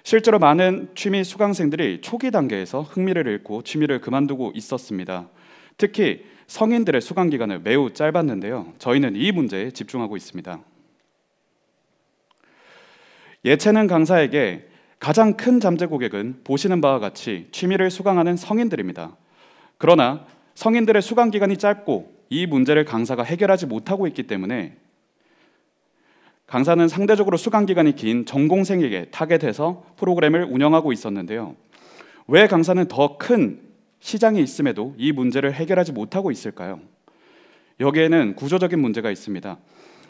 실제로 많은 취미 수강생들이 초기 단계에서 흥미를 잃고 취미를 그만두고 있었습니다. 특히 성인들의 수강 기간은 매우 짧았는데요. 저희는 이 문제에 집중하고 있습니다. 예체능 강사에게 가장 큰 잠재 고객은 보시는 바와 같이 취미를 수강하는 성인들입니다. 그러나 성인들의 수강 기간이 짧고 이 문제를 강사가 해결하지 못하고 있기 때문에 강사는 상대적으로 수강 기간이 긴 전공생에게 타겟해서 프로그램을 운영하고 있었는데요. 왜 강사는 더 큰 시장이 있음에도 이 문제를 해결하지 못하고 있을까요? 여기에는 구조적인 문제가 있습니다.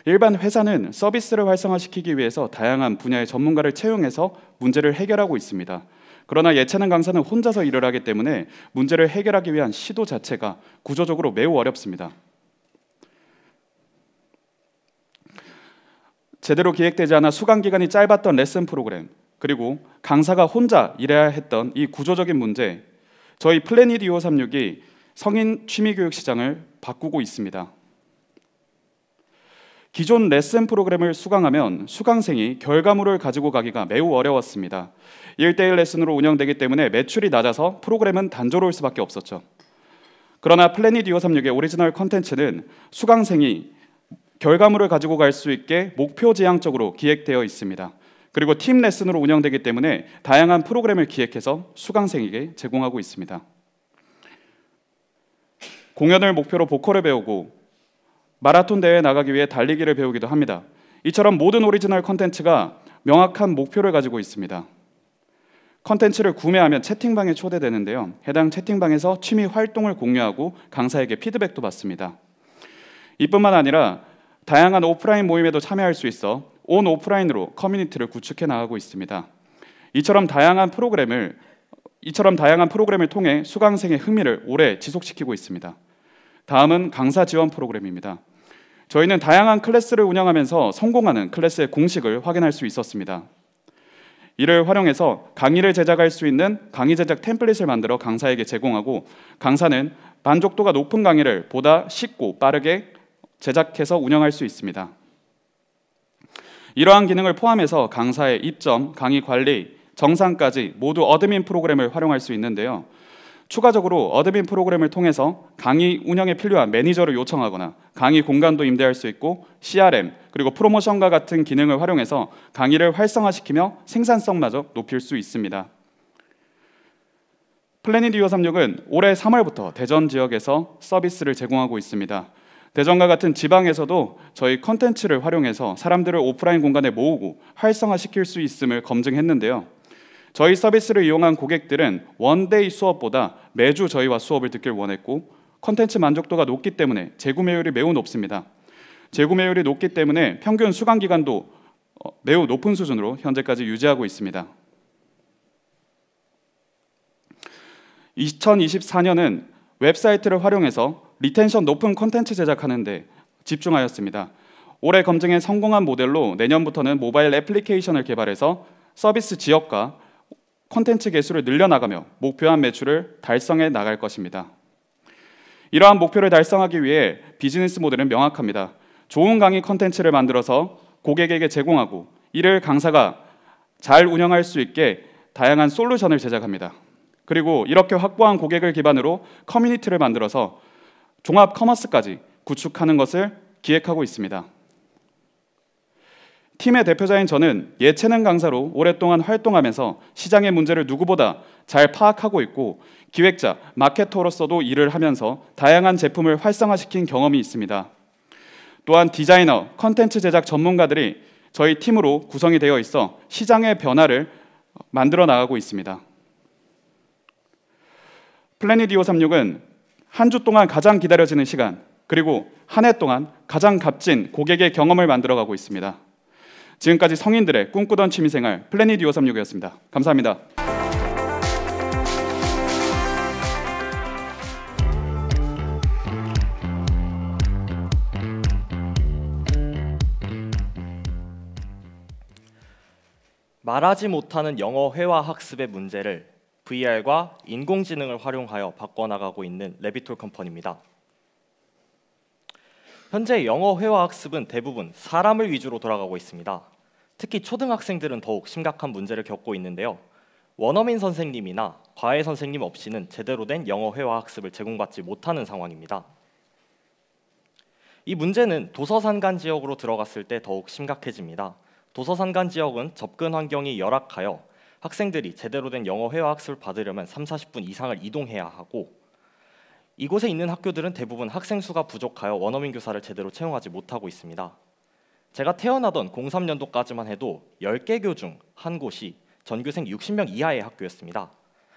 일반 회사는 서비스를 활성화시키기 위해서 다양한 분야의 전문가를 채용해서 문제를 해결하고 있습니다. 그러나 예체능 강사는 혼자서 일을 하기 때문에 문제를 해결하기 위한 시도 자체가 구조적으로 매우 어렵습니다. 제대로 기획되지 않아 수강 기간이 짧았던 레슨 프로그램, 그리고 강사가 혼자 일해야 했던 이 구조적인 문제, 저희 플래닛2536이 성인 취미교육 시장을 바꾸고 있습니다. 기존 레슨 프로그램을 수강하면 수강생이 결과물을 가지고 가기가 매우 어려웠습니다. 1:1 레슨으로 운영되기 때문에 매출이 낮아서 프로그램은 단조로울 수밖에 없었죠. 그러나 플래닛2536의 오리지널 컨텐츠는 수강생이 결과물을 가지고 갈 수 있게 목표 지향적으로 기획되어 있습니다. 그리고 팀 레슨으로 운영되기 때문에 다양한 프로그램을 기획해서 수강생에게 제공하고 있습니다. 공연을 목표로 보컬을 배우고 마라톤 대회에 나가기 위해 달리기를 배우기도 합니다. 이처럼 모든 오리지널 컨텐츠가 명확한 목표를 가지고 있습니다. 컨텐츠를 구매하면 채팅방에 초대되는데요. 해당 채팅방에서 취미 활동을 공유하고 강사에게 피드백도 받습니다. 이뿐만 아니라 다양한 오프라인 모임에도 참여할 수 있어 온 오프라인으로 커뮤니티를 구축해 나가고 있습니다. 이처럼 다양한 프로그램을 통해 수강생의 흥미를 오래 지속시키고 있습니다. 다음은 강사 지원 프로그램입니다. 저희는 다양한 클래스를 운영하면서 성공하는 클래스의 공식을 확인할 수 있었습니다. 이를 활용해서 강의를 제작할 수 있는 강의 제작 템플릿을 만들어 강사에게 제공하고 강사는 만족도가 높은 강의를 보다 쉽고 빠르게 제작해서 운영할 수 있습니다. 이러한 기능을 포함해서 강사의 입점, 강의 관리, 정산까지 모두 어드민 프로그램을 활용할 수 있는데요. 추가적으로 어드민 프로그램을 통해서 강의 운영에 필요한 매니저를 요청하거나 강의 공간도 임대할 수 있고 CRM 그리고 프로모션과 같은 기능을 활용해서 강의를 활성화시키며 생산성마저 높일 수 있습니다. 플래닛2536은 올해 3월부터 대전 지역에서 서비스를 제공하고 있습니다. 대전과 같은 지방에서도 저희 컨텐츠를 활용해서 사람들을 오프라인 공간에 모으고 활성화시킬 수 있음을 검증했는데요. 저희 서비스를 이용한 고객들은 원데이 수업보다 매주 저희와 수업을 듣길 원했고 컨텐츠 만족도가 높기 때문에 재구매율이 매우 높습니다. 재구매율이 높기 때문에 평균 수강 기간도 매우 높은 수준으로 현재까지 유지하고 있습니다. 2024년은 웹사이트를 활용해서 리텐션 높은 콘텐츠 제작하는 데 집중하였습니다. 올해 검증에 성공한 모델로 내년부터는 모바일 애플리케이션을 개발해서 서비스 지역과 콘텐츠 개수를 늘려나가며 목표한 매출을 달성해 나갈 것입니다. 이러한 목표를 달성하기 위해 비즈니스 모델은 명확합니다. 좋은 강의 콘텐츠를 만들어서 고객에게 제공하고 이를 강사가 잘 운영할 수 있게 다양한 솔루션을 제작합니다. 그리고 이렇게 확보한 고객을 기반으로 커뮤니티를 만들어서 종합 커머스까지 구축하는 것을 기획하고 있습니다. 팀의 대표자인 저는 예체능 강사로 오랫동안 활동하면서 시장의 문제를 누구보다 잘 파악하고 있고 기획자, 마케터로서도 일을 하면서 다양한 제품을 활성화시킨 경험이 있습니다. 또한 디자이너, 컨텐츠 제작 전문가들이 저희 팀으로 구성이 되어 있어 시장의 변화를 만들어 나가고 있습니다. 플래닛 2536은 한 주 동안 가장 기다려지는 시간, 그리고 한 해 동안 가장 값진 고객의 경험을 만들어가고 있습니다. 지금까지 성인들의 꿈꾸던 취미생활 플래닛 2536이었습니다. 감사합니다. 말하지 못하는 영어 회화 학습의 문제를 VR과 인공지능을 활용하여 바꿔나가고 있는 레비톨 컴퍼니입니다. 현재 영어 회화 학습은 대부분 사람을 위주로 돌아가고 있습니다. 특히 초등학생들은 더욱 심각한 문제를 겪고 있는데요. 원어민 선생님이나 과외 선생님 없이는 제대로 된 영어 회화 학습을 제공받지 못하는 상황입니다. 이 문제는 도서산간 지역으로 들어갔을 때 더욱 심각해집니다. 도서산간 지역은 접근 환경이 열악하여 학생들이 제대로 된 영어 회화 학습을 받으려면 30-40분 이상을 이동해야 하고 이곳에 있는 학교들은 대부분 학생 수가 부족하여 원어민 교사를 제대로 채용하지 못하고 있습니다. 제가 태어나던 03년도까지만 해도 10개 교 중 한 곳이 전교생 60명 이하의 학교였습니다.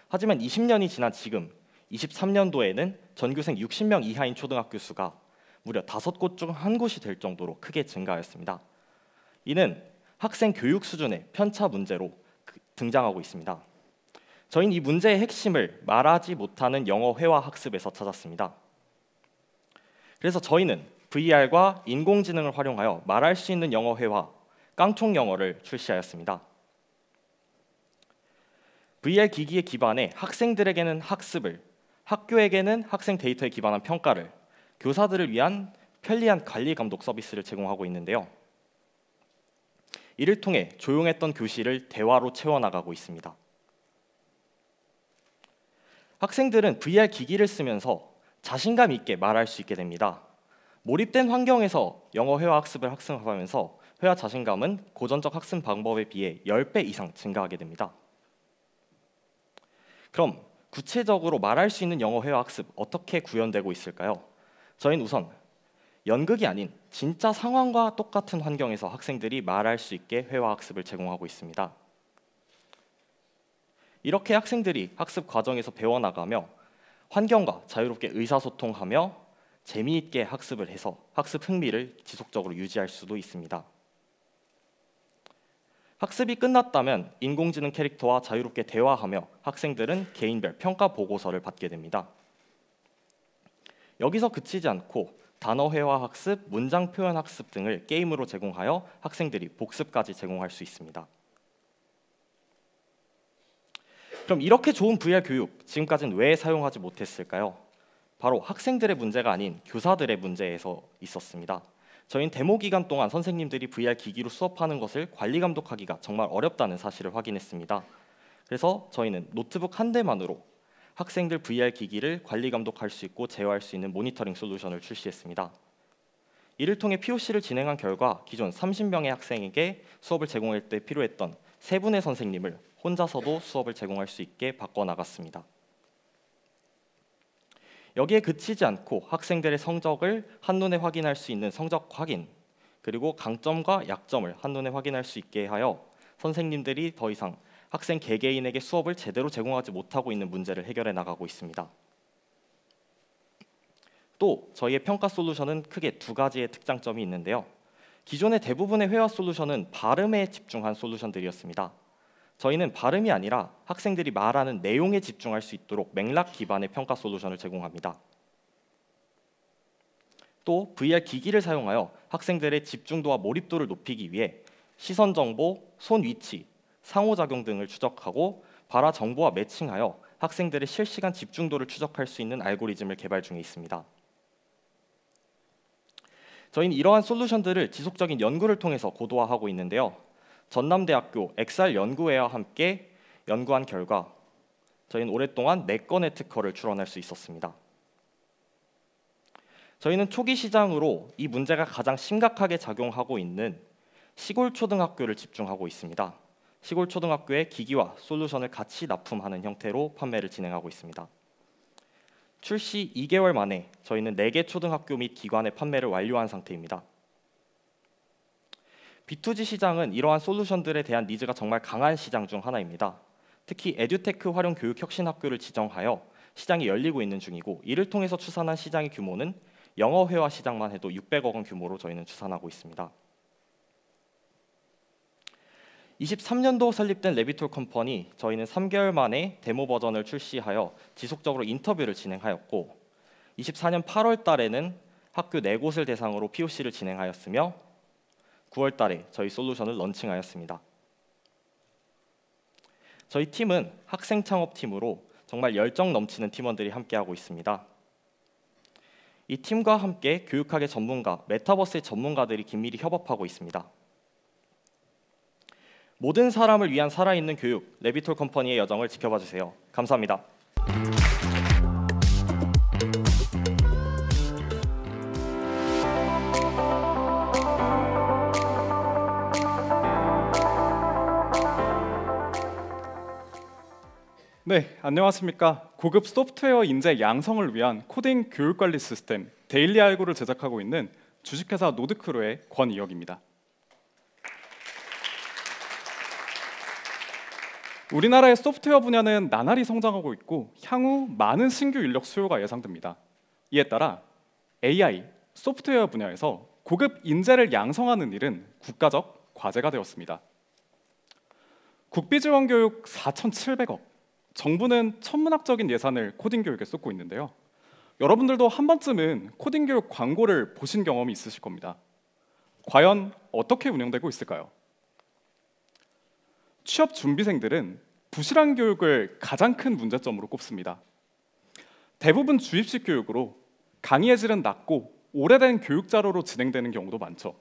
하지만 20년이 지난 지금 23년도에는 전교생 60명 이하인 초등학교 수가 무려 5곳 중 한 곳이 될 정도로 크게 증가하였습니다. 이는 학생 교육 수준의 편차 문제로 등장하고 있습니다. 저희는 이 문제의 핵심을 말하지 못하는 영어 회화 학습에서 찾았습니다. 그래서 저희는 VR과 인공지능을 활용하여 말할 수 있는 영어 회화, 깡총 영어를 출시하였습니다. VR 기기에 기반해 학생들에게는 학습을, 학교에게는 학생 데이터에 기반한 평가를, 교사들을 위한 편리한 관리 감독 서비스를 제공하고 있는데요. 이를 통해 조용했던 교실을 대화로 채워나가고 있습니다. 학생들은 VR 기기를 쓰면서 자신감 있게 말할 수 있게 됩니다. 몰입된 환경에서 영어 회화 학습을 학습하면서 회화 자신감은 고전적 학습 방법에 비해 10배 이상 증가하게 됩니다. 그럼 구체적으로 말할 수 있는 영어 회화 학습 어떻게 구현되고 있을까요? 저희는 우선 연극이 아닌 진짜 상황과 똑같은 환경에서 학생들이 말할 수 있게 회화 학습을 제공하고 있습니다. 이렇게 학생들이 학습 과정에서 배워나가며 환경과 자유롭게 의사소통하며 재미있게 학습을 해서 학습 흥미를 지속적으로 유지할 수도 있습니다. 학습이 끝났다면 인공지능 캐릭터와 자유롭게 대화하며 학생들은 개인별 평가 보고서를 받게 됩니다. 여기서 그치지 않고 단어 회화 학습, 문장 표현 학습 등을 게임으로 제공하여 학생들이 복습까지 제공할 수 있습니다. 그럼 이렇게 좋은 VR 교육, 지금까지는 왜 사용하지 못했을까요? 바로 학생들의 문제가 아닌 교사들의 문제에서 있었습니다. 저희는 데모 기간 동안 선생님들이 VR 기기로 수업하는 것을 관리 감독하기가 정말 어렵다는 사실을 확인했습니다. 그래서 저희는 노트북 한 대만으로 학생들 VR 기기를 관리 감독할 수 있고 제어할 수 있는 모니터링 솔루션을 출시했습니다. 이를 통해 POC를 진행한 결과 기존 30명의 학생에게 수업을 제공할 때 필요했던 3분의 선생님을 혼자서도 수업을 제공할 수 있게 바꿔나갔습니다. 여기에 그치지 않고 학생들의 성적을 한눈에 확인할 수 있는 성적 확인, 그리고 강점과 약점을 한눈에 확인할 수 있게 하여 선생님들이 더 이상 학생 개개인에게 수업을 제대로 제공하지 못하고 있는 문제를 해결해 나가고 있습니다. 또 저희의 평가 솔루션은 크게 2가지의 특장점이 있는데요. 기존의 대부분의 회화 솔루션은 발음에 집중한 솔루션들이었습니다. 저희는 발음이 아니라 학생들이 말하는 내용에 집중할 수 있도록 맥락 기반의 평가 솔루션을 제공합니다. 또 VR 기기를 사용하여 학생들의 집중도와 몰입도를 높이기 위해 시선 정보, 손 위치, 상호작용 등을 추적하고 발화 정보와 매칭하여 학생들의 실시간 집중도를 추적할 수 있는 알고리즘을 개발 중에 있습니다. 저희는 이러한 솔루션들을 지속적인 연구를 통해서 고도화하고 있는데요. 전남대학교 XR 연구회와 함께 연구한 결과 저희는 오랫동안 4건의 특허를 출원할 수 있었습니다. 저희는 초기 시장으로 이 문제가 가장 심각하게 작용하고 있는 시골 초등학교를 집중하고 있습니다. 시골 초등학교에 기기와 솔루션을 같이 납품하는 형태로 판매를 진행하고 있습니다. 출시 2개월 만에 저희는 4개 초등학교 및 기관의 판매를 완료한 상태입니다. B2G 시장은 이러한 솔루션들에 대한 니즈가 정말 강한 시장 중 하나입니다. 특히 에듀테크 활용 교육 혁신 학교를 지정하여 시장이 열리고 있는 중이고, 이를 통해서 추산한 시장의 규모는 영어 회화 시장만 해도 600억 원 규모로 저희는 추산하고 있습니다. 23년도 설립된 레비톨 컴퍼니, 저희는 3개월 만에 데모 버전을 출시하여 지속적으로 인터뷰를 진행하였고, 24년 8월 달에는 학교 4곳을 대상으로 POC를 진행하였으며 9월 달에 저희 솔루션을 런칭하였습니다. 저희 팀은 학생 창업팀으로 정말 열정 넘치는 팀원들이 함께하고 있습니다. 이 팀과 함께 교육학의 전문가, 메타버스의 전문가들이 긴밀히 협업하고 있습니다. 모든 사람을 위한 살아있는 교육, 레비톨 컴퍼니의 여정을 지켜봐 주세요. 감사합니다. 네, 안녕하십니까. 고급 소프트웨어 인재 양성을 위한 코딩 교육 관리 시스템 데일리 알고를 제작하고 있는 주식회사 노드크루의 권이혁입니다. 우리나라의 소프트웨어 분야는 나날이 성장하고 있고 향후 많은 신규 인력 수요가 예상됩니다. 이에 따라 AI, 소프트웨어 분야에서 고급 인재를 양성하는 일은 국가적 과제가 되었습니다. 국비지원교육 4,700억, 정부는 천문학적인 예산을 코딩 교육에 쏟고 있는데요. 여러분들도 한 번쯤은 코딩 교육 광고를 보신 경험이 있으실 겁니다. 과연 어떻게 운영되고 있을까요? 취업 준비생들은 부실한 교육을 가장 큰 문제점으로 꼽습니다. 대부분 주입식 교육으로 강의의 질은 낮고 오래된 교육 자료로 진행되는 경우도 많죠.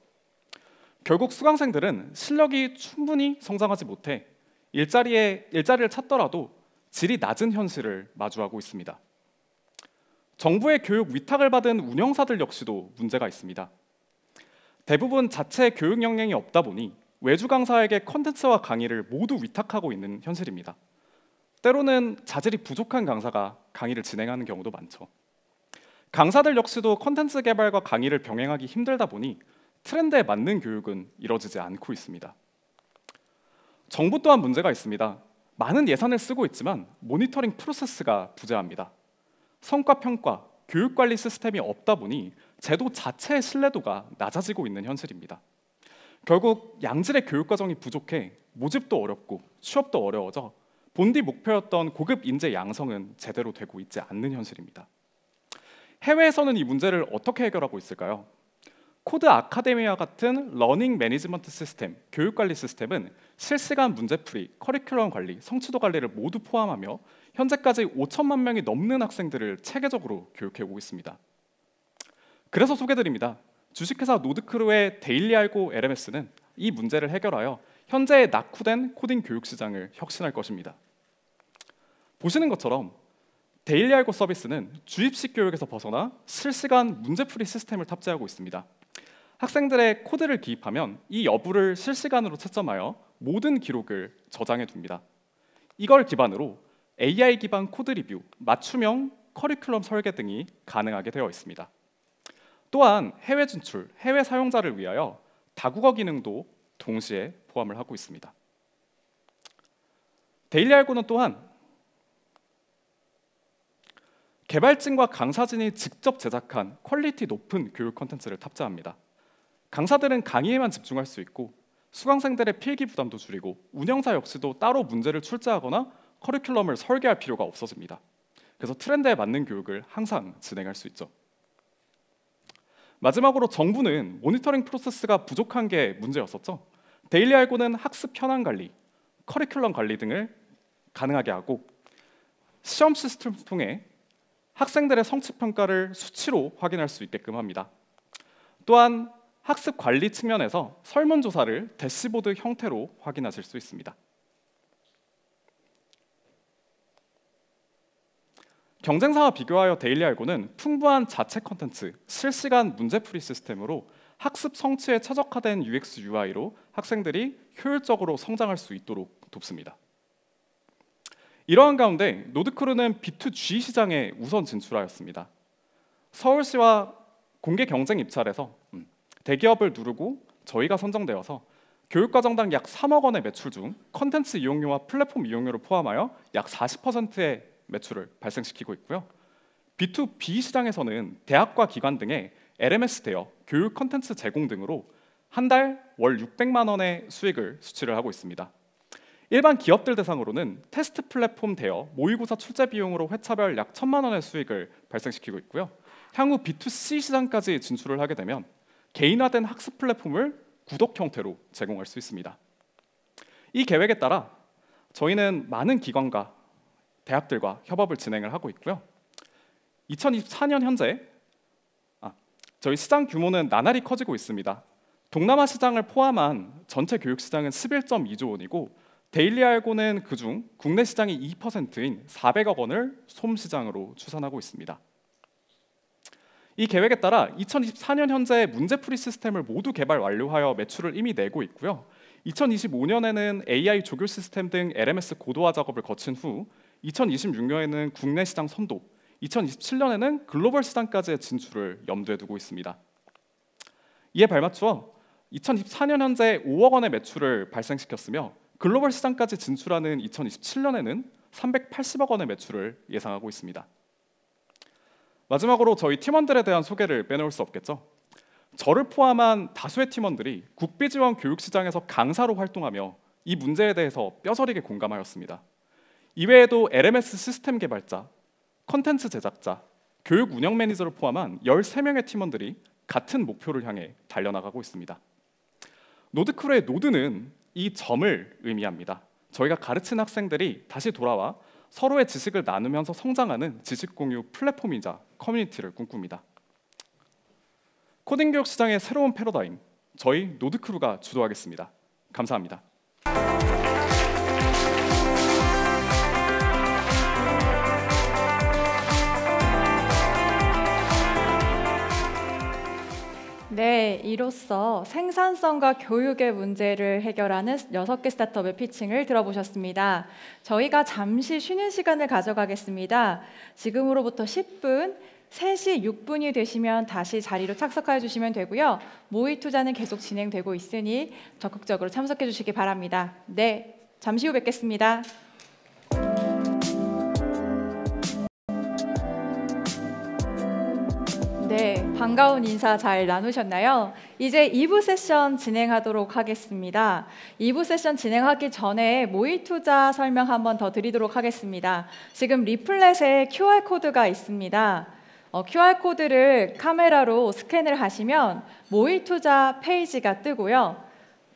결국 수강생들은 실력이 충분히 성장하지 못해 일자리를 찾더라도 질이 낮은 현실을 마주하고 있습니다. 정부의 교육 위탁을 받은 운영사들 역시도 문제가 있습니다. 대부분 자체 교육 역량이 없다 보니 외주 강사에게 컨텐츠와 강의를 모두 위탁하고 있는 현실입니다. 때로는 자질이 부족한 강사가 강의를 진행하는 경우도 많죠. 강사들 역시도 컨텐츠 개발과 강의를 병행하기 힘들다 보니 트렌드에 맞는 교육은 이루어지지 않고 있습니다. 정부 또한 문제가 있습니다. 많은 예산을 쓰고 있지만 모니터링 프로세스가 부재합니다. 성과 평가, 교육 관리 시스템이 없다 보니 제도 자체의 신뢰도가 낮아지고 있는 현실입니다. 결국 양질의 교육 과정이 부족해 모집도 어렵고 취업도 어려워져 본디 목표였던 고급 인재 양성은 제대로 되고 있지 않는 현실입니다. 해외에서는 이 문제를 어떻게 해결하고 있을까요? 코드 아카데미와 같은 러닝 매니지먼트 시스템, 교육 관리 시스템은 실시간 문제풀이, 커리큘럼 관리, 성취도 관리를 모두 포함하며 현재까지 5천만 명이 넘는 학생들을 체계적으로 교육해오고 있습니다. 그래서 소개드립니다. 주식회사 노드크루의 데일리 알고 LMS는 이 문제를 해결하여 현재의 낙후된 코딩 교육 시장을 혁신할 것입니다. 보시는 것처럼 데일리 알고 서비스는 주입식 교육에서 벗어나 실시간 문제풀이 시스템을 탑재하고 있습니다. 학생들의 코드를 기입하면 이 여부를 실시간으로 채점하여 모든 기록을 저장해 둡니다. 이걸 기반으로 AI 기반 코드 리뷰, 맞춤형 커리큘럼 설계 등이 가능하게 되어 있습니다. 또한 해외 진출, 해외 사용자를 위하여 다국어 기능도 동시에 포함을 하고 있습니다. 데일리 알고는 또한 개발진과 강사진이 직접 제작한 퀄리티 높은 교육 콘텐츠를 탑재합니다. 강사들은 강의에만 집중할 수 있고 수강생들의 필기 부담도 줄이고 운영사 역시도 따로 문제를 출제하거나 커리큘럼을 설계할 필요가 없어집니다. 그래서 트렌드에 맞는 교육을 항상 진행할 수 있죠. 마지막으로 정부는 모니터링 프로세스가 부족한 게 문제였었죠. 데일리 알고는 학습 현황 관리, 커리큘럼 관리 등을 가능하게 하고 시험 시스템을 통해 학생들의 성취 평가를 수치로 확인할 수 있게끔 합니다. 또한 학습 관리 측면에서 설문조사를 대시보드 형태로 확인하실 수 있습니다. 경쟁사와 비교하여 데일리알고는 풍부한 자체 컨텐츠, 실시간 문제풀이 시스템으로 학습 성취에 최적화된 UX, UI로 학생들이 효율적으로 성장할 수 있도록 돕습니다. 이러한 가운데 노드크루는 B2G 시장에 우선 진출하였습니다. 서울시와 공개 경쟁 입찰에서 대기업을 누르고 저희가 선정되어서 교육과정당 약 3억 원의 매출 중 컨텐츠 이용료와 플랫폼 이용료를 포함하여 약 40%의 매출을 발생시키고 있고요. B2B 시장에서는 대학과 기관 등의 LMS 대여, 교육 컨텐츠 제공 등으로 한 달 월 600만 원의 수익을 수치를 하고 있습니다. 일반 기업들 대상으로는 테스트 플랫폼 대여, 모의고사 출제 비용으로 회차별 약 1,000만 원의 수익을 발생시키고 있고요. 향후 B2C 시장까지 진출을 하게 되면 개인화된 학습 플랫폼을 구독 형태로 제공할 수 있습니다. 이 계획에 따라 저희는 많은 기관과 대학들과 협업을 진행을 하고 있고요. 2024년 현재 저희 시장 규모는 나날이 커지고 있습니다. 동남아 시장을 포함한 전체 교육 시장은 11.2조 원이고 데일리알고는 그중 국내 시장이 2%인 400억 원을 솜시장으로 추산하고 있습니다. 이 계획에 따라 2024년 현재 문제풀이 시스템을 모두 개발 완료하여 매출을 이미 내고 있고요. 2025년에는 AI 조교 시스템 등 LMS 고도화 작업을 거친 후 2026년에는 국내 시장 선도, 2027년에는 글로벌 시장까지의 진출을 염두에 두고 있습니다. 이에 발맞추어 2024년 현재 5억 원의 매출을 발생시켰으며 글로벌 시장까지 진출하는 2027년에는 380억 원의 매출을 예상하고 있습니다. 마지막으로 저희 팀원들에 대한 소개를 빼놓을 수 없겠죠. 저를 포함한 다수의 팀원들이 국비지원 교육시장에서 강사로 활동하며 이 문제에 대해서 뼈저리게 공감하였습니다. 이외에도 LMS 시스템 개발자, 컨텐츠 제작자, 교육 운영 매니저를 포함한 13명의 팀원들이 같은 목표를 향해 달려나가고 있습니다. 노드크루의 노드는 이 점을 의미합니다. 저희가 가르친 학생들이 다시 돌아와 서로의 지식을 나누면서 성장하는 지식 공유 플랫폼이자 커뮤니티를 꿈꿉니다. 코딩 교육 시장의 새로운 패러다임, 저희 노드크루가 주도하겠습니다. 감사합니다. 네, 이로써 생산성과 교육의 문제를 해결하는 6개 스타트업의 피칭을 들어보셨습니다. 저희가 잠시 쉬는 시간을 가져가겠습니다. 지금으로부터 10분, 3시 6분이 되시면 다시 자리로 착석해 주시면 되고요. 모의 투자는 계속 진행되고 있으니 적극적으로 참석해 주시기 바랍니다. 네, 잠시 후 뵙겠습니다. 네, 반가운 인사 잘 나누셨나요? 이제 2부 세션 진행하도록 하겠습니다. 2부 세션 진행하기 전에 모의 투자 설명 한번 더 드리도록 하겠습니다. 지금 리플렛에 QR코드가 있습니다. QR코드를 카메라로 스캔을 하시면 모의 투자 페이지가 뜨고요.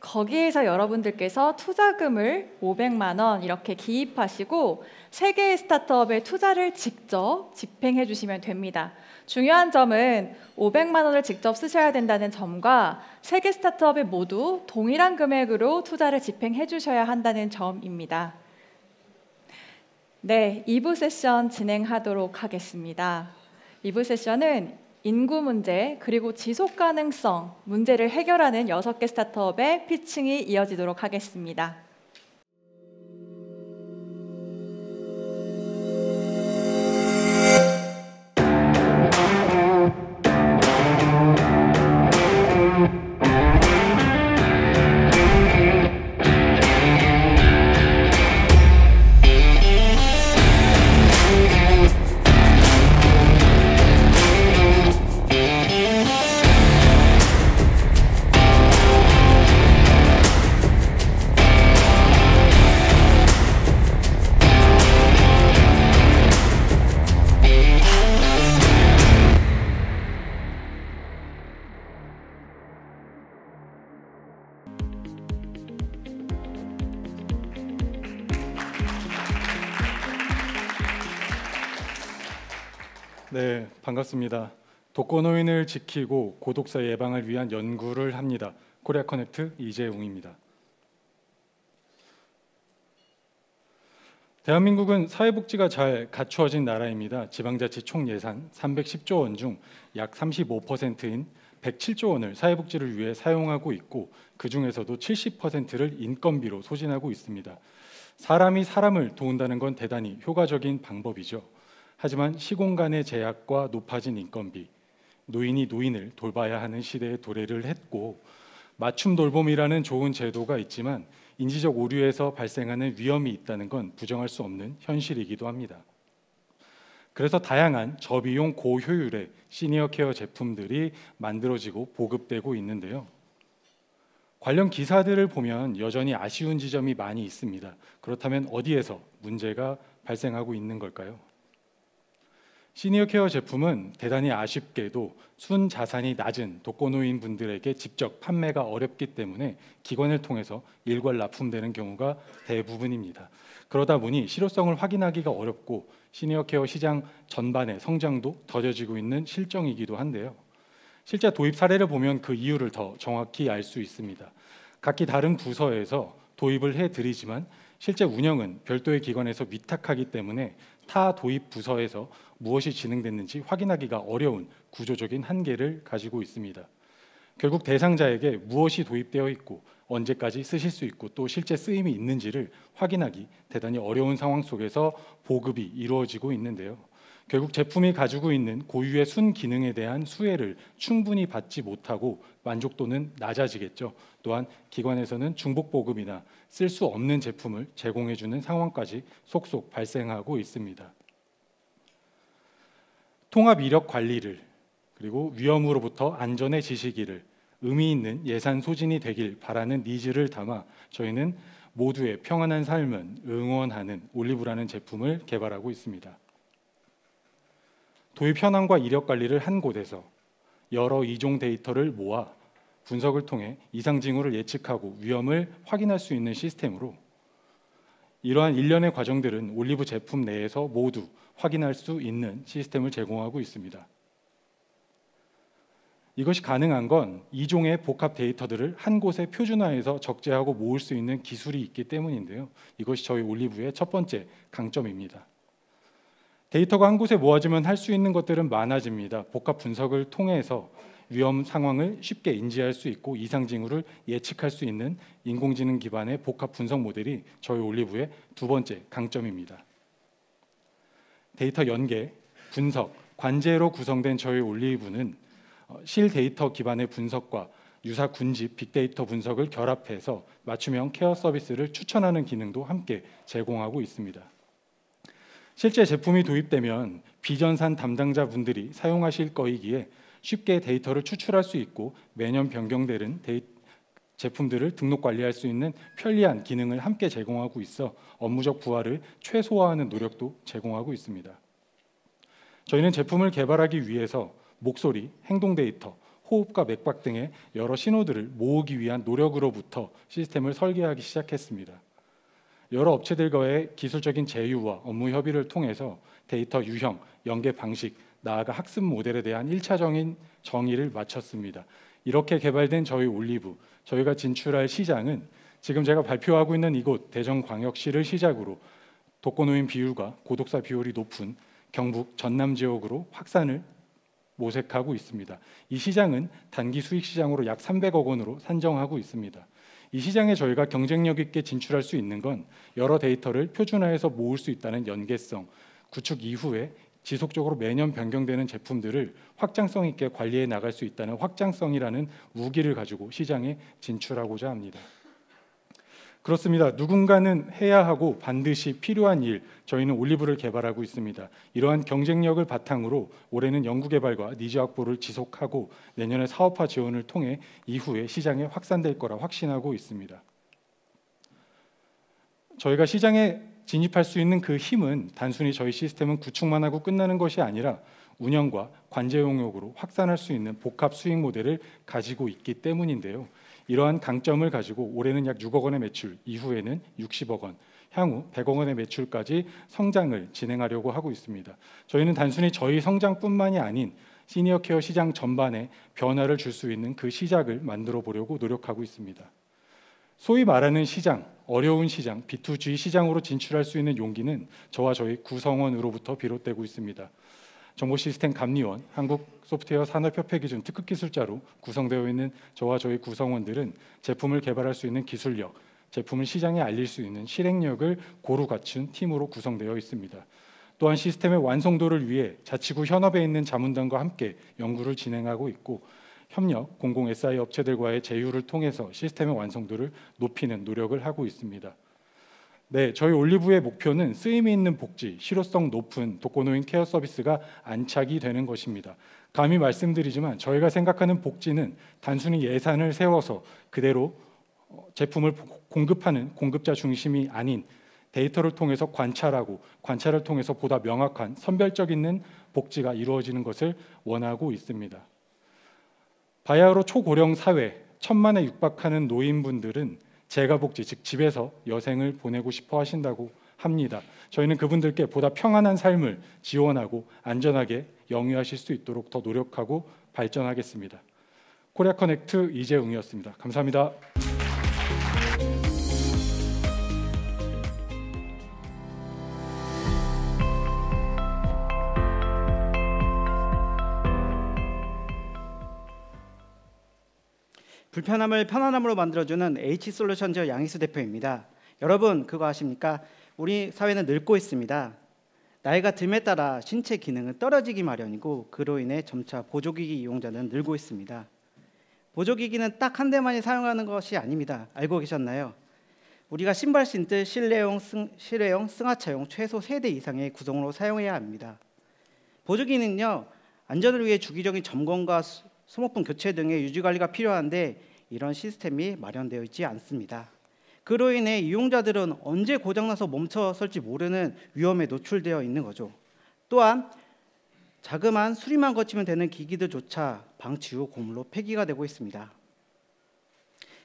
거기에서 여러분들께서 투자금을 500만 원 이렇게 기입하시고 3개의 스타트업에 투자를 직접 집행해 주시면 됩니다. 중요한 점은 500만 원을 직접 쓰셔야 된다는 점과 3개 스타트업에 모두 동일한 금액으로 투자를 집행해 주셔야 한다는 점입니다. 네, 2부 세션 진행하도록 하겠습니다. 2부 세션은 인구 문제 그리고 지속 가능성 문제를 해결하는 6개 스타트업의 피칭이 이어지도록 하겠습니다. 네, 반갑습니다. 독거노인을 지키고 고독사 예방을 위한 연구를 합니다. 코리아 커넥트 이재웅입니다. 대한민국은 사회복지가 잘 갖추어진 나라입니다. 지방자치 총 예산 310조 원 중 약 35%인 107조 원을 사회복지를 위해 사용하고 있고 그 중에서도 70%를 인건비로 소진하고 있습니다. 사람이 사람을 도운다는 건 대단히 효과적인 방법이죠. 하지만 시공간의 제약과 높아진 인건비, 노인이 노인을 돌봐야 하는 시대에 도래를 했고 맞춤 돌봄이라는 좋은 제도가 있지만 인지적 오류에서 발생하는 위험이 있다는 건 부정할 수 없는 현실이기도 합니다. 그래서 다양한 저비용 고효율의 시니어 케어 제품들이 만들어지고 보급되고 있는데요. 관련 기사들을 보면 여전히 아쉬운 지점이 많이 있습니다. 그렇다면 어디에서 문제가 발생하고 있는 걸까요? 시니어 케어 제품은 대단히 아쉽게도 순자산이 낮은 독거노인 분들에게 직접 판매가 어렵기 때문에 기관을 통해서 일괄 납품되는 경우가 대부분입니다. 그러다 보니 실효성을 확인하기가 어렵고 시니어 케어 시장 전반의 성장도 더뎌지고 있는 실정이기도 한데요. 실제 도입 사례를 보면 그 이유를 더 정확히 알 수 있습니다. 각기 다른 부서에서 도입을 해드리지만 실제 운영은 별도의 기관에서 위탁하기 때문에 타 도입 부서에서 무엇이 진행됐는지 확인하기가 어려운 구조적인 한계를 가지고 있습니다. 결국 대상자에게 무엇이 도입되어 있고 언제까지 쓰실 수 있고 또 실제 쓰임이 있는지를 확인하기 대단히 어려운 상황 속에서 보급이 이루어지고 있는데요. 결국 제품이 가지고 있는 고유의 순기능에 대한 수혜를 충분히 받지 못하고 만족도는 낮아지겠죠. 또한 기관에서는 중복 보급이나 쓸 수 없는 제품을 제공해주는 상황까지 속속 발생하고 있습니다. 통합 이력 관리를 그리고 위험으로부터 안전에 지시기를 의미 있는 예산 소진이 되길 바라는 니즈를 담아 저희는 모두의 평안한 삶을 응원하는 올리브라는 제품을 개발하고 있습니다. 도입 현황과 이력 관리를 한 곳에서 여러 이종 데이터를 모아 분석을 통해 이상 징후를 예측하고 위험을 확인할 수 있는 시스템으로 이러한 일련의 과정들은 올리브 제품 내에서 모두 확인할 수 있는 시스템을 제공하고 있습니다. 이것이 가능한 건 이종의 복합 데이터들을 한 곳에 표준화해서 적재하고 모을 수 있는 기술이 있기 때문인데요. 이것이 저희 올리브의 첫 번째 강점입니다. 데이터가 한 곳에 모아지면 할 수 있는 것들은 많아집니다. 복합 분석을 통해서 위험 상황을 쉽게 인지할 수 있고 이상 징후를 예측할 수 있는 인공지능 기반의 복합 분석 모델이 저희 올리브의 두 번째 강점입니다. 데이터 연계, 분석, 관제로 구성된 저희 올리브는 실 데이터 기반의 분석과 유사 군집, 빅데이터 분석을 결합해서 맞춤형 케어 서비스를 추천하는 기능도 함께 제공하고 있습니다. 실제 제품이 도입되면 비전산 담당자분들이 사용하실 거이기에 쉽게 데이터를 추출할 수 있고 매년 변경되는 제품들을 등록 관리할 수 있는 편리한 기능을 함께 제공하고 있어 업무적 부하를 최소화하는 노력도 제공하고 있습니다. 저희는 제품을 개발하기 위해서 목소리, 행동 데이터, 호흡과 맥박 등의 여러 신호들을 모으기 위한 노력으로부터 시스템을 설계하기 시작했습니다. 여러 업체들과의 기술적인 제휴와 업무 협의를 통해서 데이터 유형, 연계 방식, 나아가 학습 모델에 대한 1차적인 정의를 마쳤습니다. 이렇게 개발된 저희 올리브, 저희가 진출할 시장은 지금 제가 발표하고 있는 이곳 대전광역시를 시작으로 독거노인 비율과 고독사 비율이 높은 경북 전남 지역으로 확산을 모색하고 있습니다. 이 시장은 단기 수익 시장으로 약 300억 원으로 산정하고 있습니다. 이 시장에 저희가 경쟁력 있게 진출할 수 있는 건 여러 데이터를 표준화해서 모을 수 있다는 연계성, 구축 이후에 지속적으로 매년 변경되는 제품들을 확장성 있게 관리해 나갈 수 있다는 확장성이라는 무기를 가지고 시장에 진출하고자 합니다. 그렇습니다. 누군가는 해야 하고 반드시 필요한 일, 저희는 올리브를 개발하고 있습니다. 이러한 경쟁력을 바탕으로 올해는 연구개발과 니즈 확보를 지속하고 내년에 사업화 지원을 통해 이후에 시장에 확산될 거라 확신하고 있습니다. 저희가 시장에 진입할 수 있는 그 힘은 단순히 저희 시스템은 구축만 하고 끝나는 것이 아니라 운영과 관제 용역으로 확산할 수 있는 복합 수익 모델을 가지고 있기 때문인데요. 이러한 강점을 가지고 올해는 약 6억 원의 매출, 이후에는 60억 원, 향후 100억 원의 매출까지 성장을 진행하려고 하고 있습니다. 저희는 단순히 저희 성장뿐만이 아닌 시니어 케어 시장 전반에 변화를 줄 수 있는 그 시작을 만들어 보려고 노력하고 있습니다. 소위 말하는 시장, 어려운 시장, B2G 시장으로 진출할 수 있는 용기는 저와 저희 구성원으로부터 비롯되고 있습니다. 정보시스템 감리원, 한국소프트웨어 산업협회 기준 특급 기술자로 구성되어 있는 저와 저희 구성원들은 제품을 개발할 수 있는 기술력, 제품을 시장에 알릴 수 있는 실행력을 고루 갖춘 팀으로 구성되어 있습니다. 또한 시스템의 완성도를 위해 자치구 현업에 있는 자문단과 함께 연구를 진행하고 있고 협력, 공공 SI 업체들과의 제휴를 통해서 시스템의 완성도를 높이는 노력을 하고 있습니다. 네, 저희 올리브의 목표는 쓰임이 있는 복지, 실효성 높은 독거노인 케어 서비스가 안착이 되는 것입니다. 감히 말씀드리지만 저희가 생각하는 복지는 단순히 예산을 세워서 그대로 제품을 공급하는 공급자 중심이 아닌 데이터를 통해서 관찰하고 관찰을 통해서 보다 명확한 선별적 있는 복지가 이루어지는 것을 원하고 있습니다. 바야흐로 초고령 사회, 1000만에 육박하는 노인분들은 재가복지, 즉 집에서 여생을 보내고 싶어 하신다고 합니다. 저희는 그분들께 보다 평안한 삶을 지원하고 안전하게 영위하실 수 있도록 더 노력하고 발전하겠습니다. 코리아 커넥트 이재웅이었습니다. 감사합니다. 불편함을 편안함으로 만들어주는 H솔루션즈 양희수 대표입니다. 여러분 그거 아십니까? 우리 사회는 늙고 있습니다. 나이가 듦에 따라 신체 기능은 떨어지기 마련이고 그로 인해 점차 보조기기 이용자는 늘고 있습니다. 보조기기는 딱 한 대만이 사용하는 것이 아닙니다. 알고 계셨나요? 우리가 신발 신듯 실내용, 승하차용 최소 3대 이상의 구성으로 사용해야 합니다. 보조기는요, 안전을 위해 주기적인 점검과 소모품 교체 등의 유지관리가 필요한데 이런 시스템이 마련되어 있지 않습니다. 그로 인해 이용자들은 언제 고장나서 멈춰설지 모르는 위험에 노출되어 있는 거죠. 또한 자그마한 수리만 거치면 되는 기기들조차 방치 후 고물로 폐기가 되고 있습니다.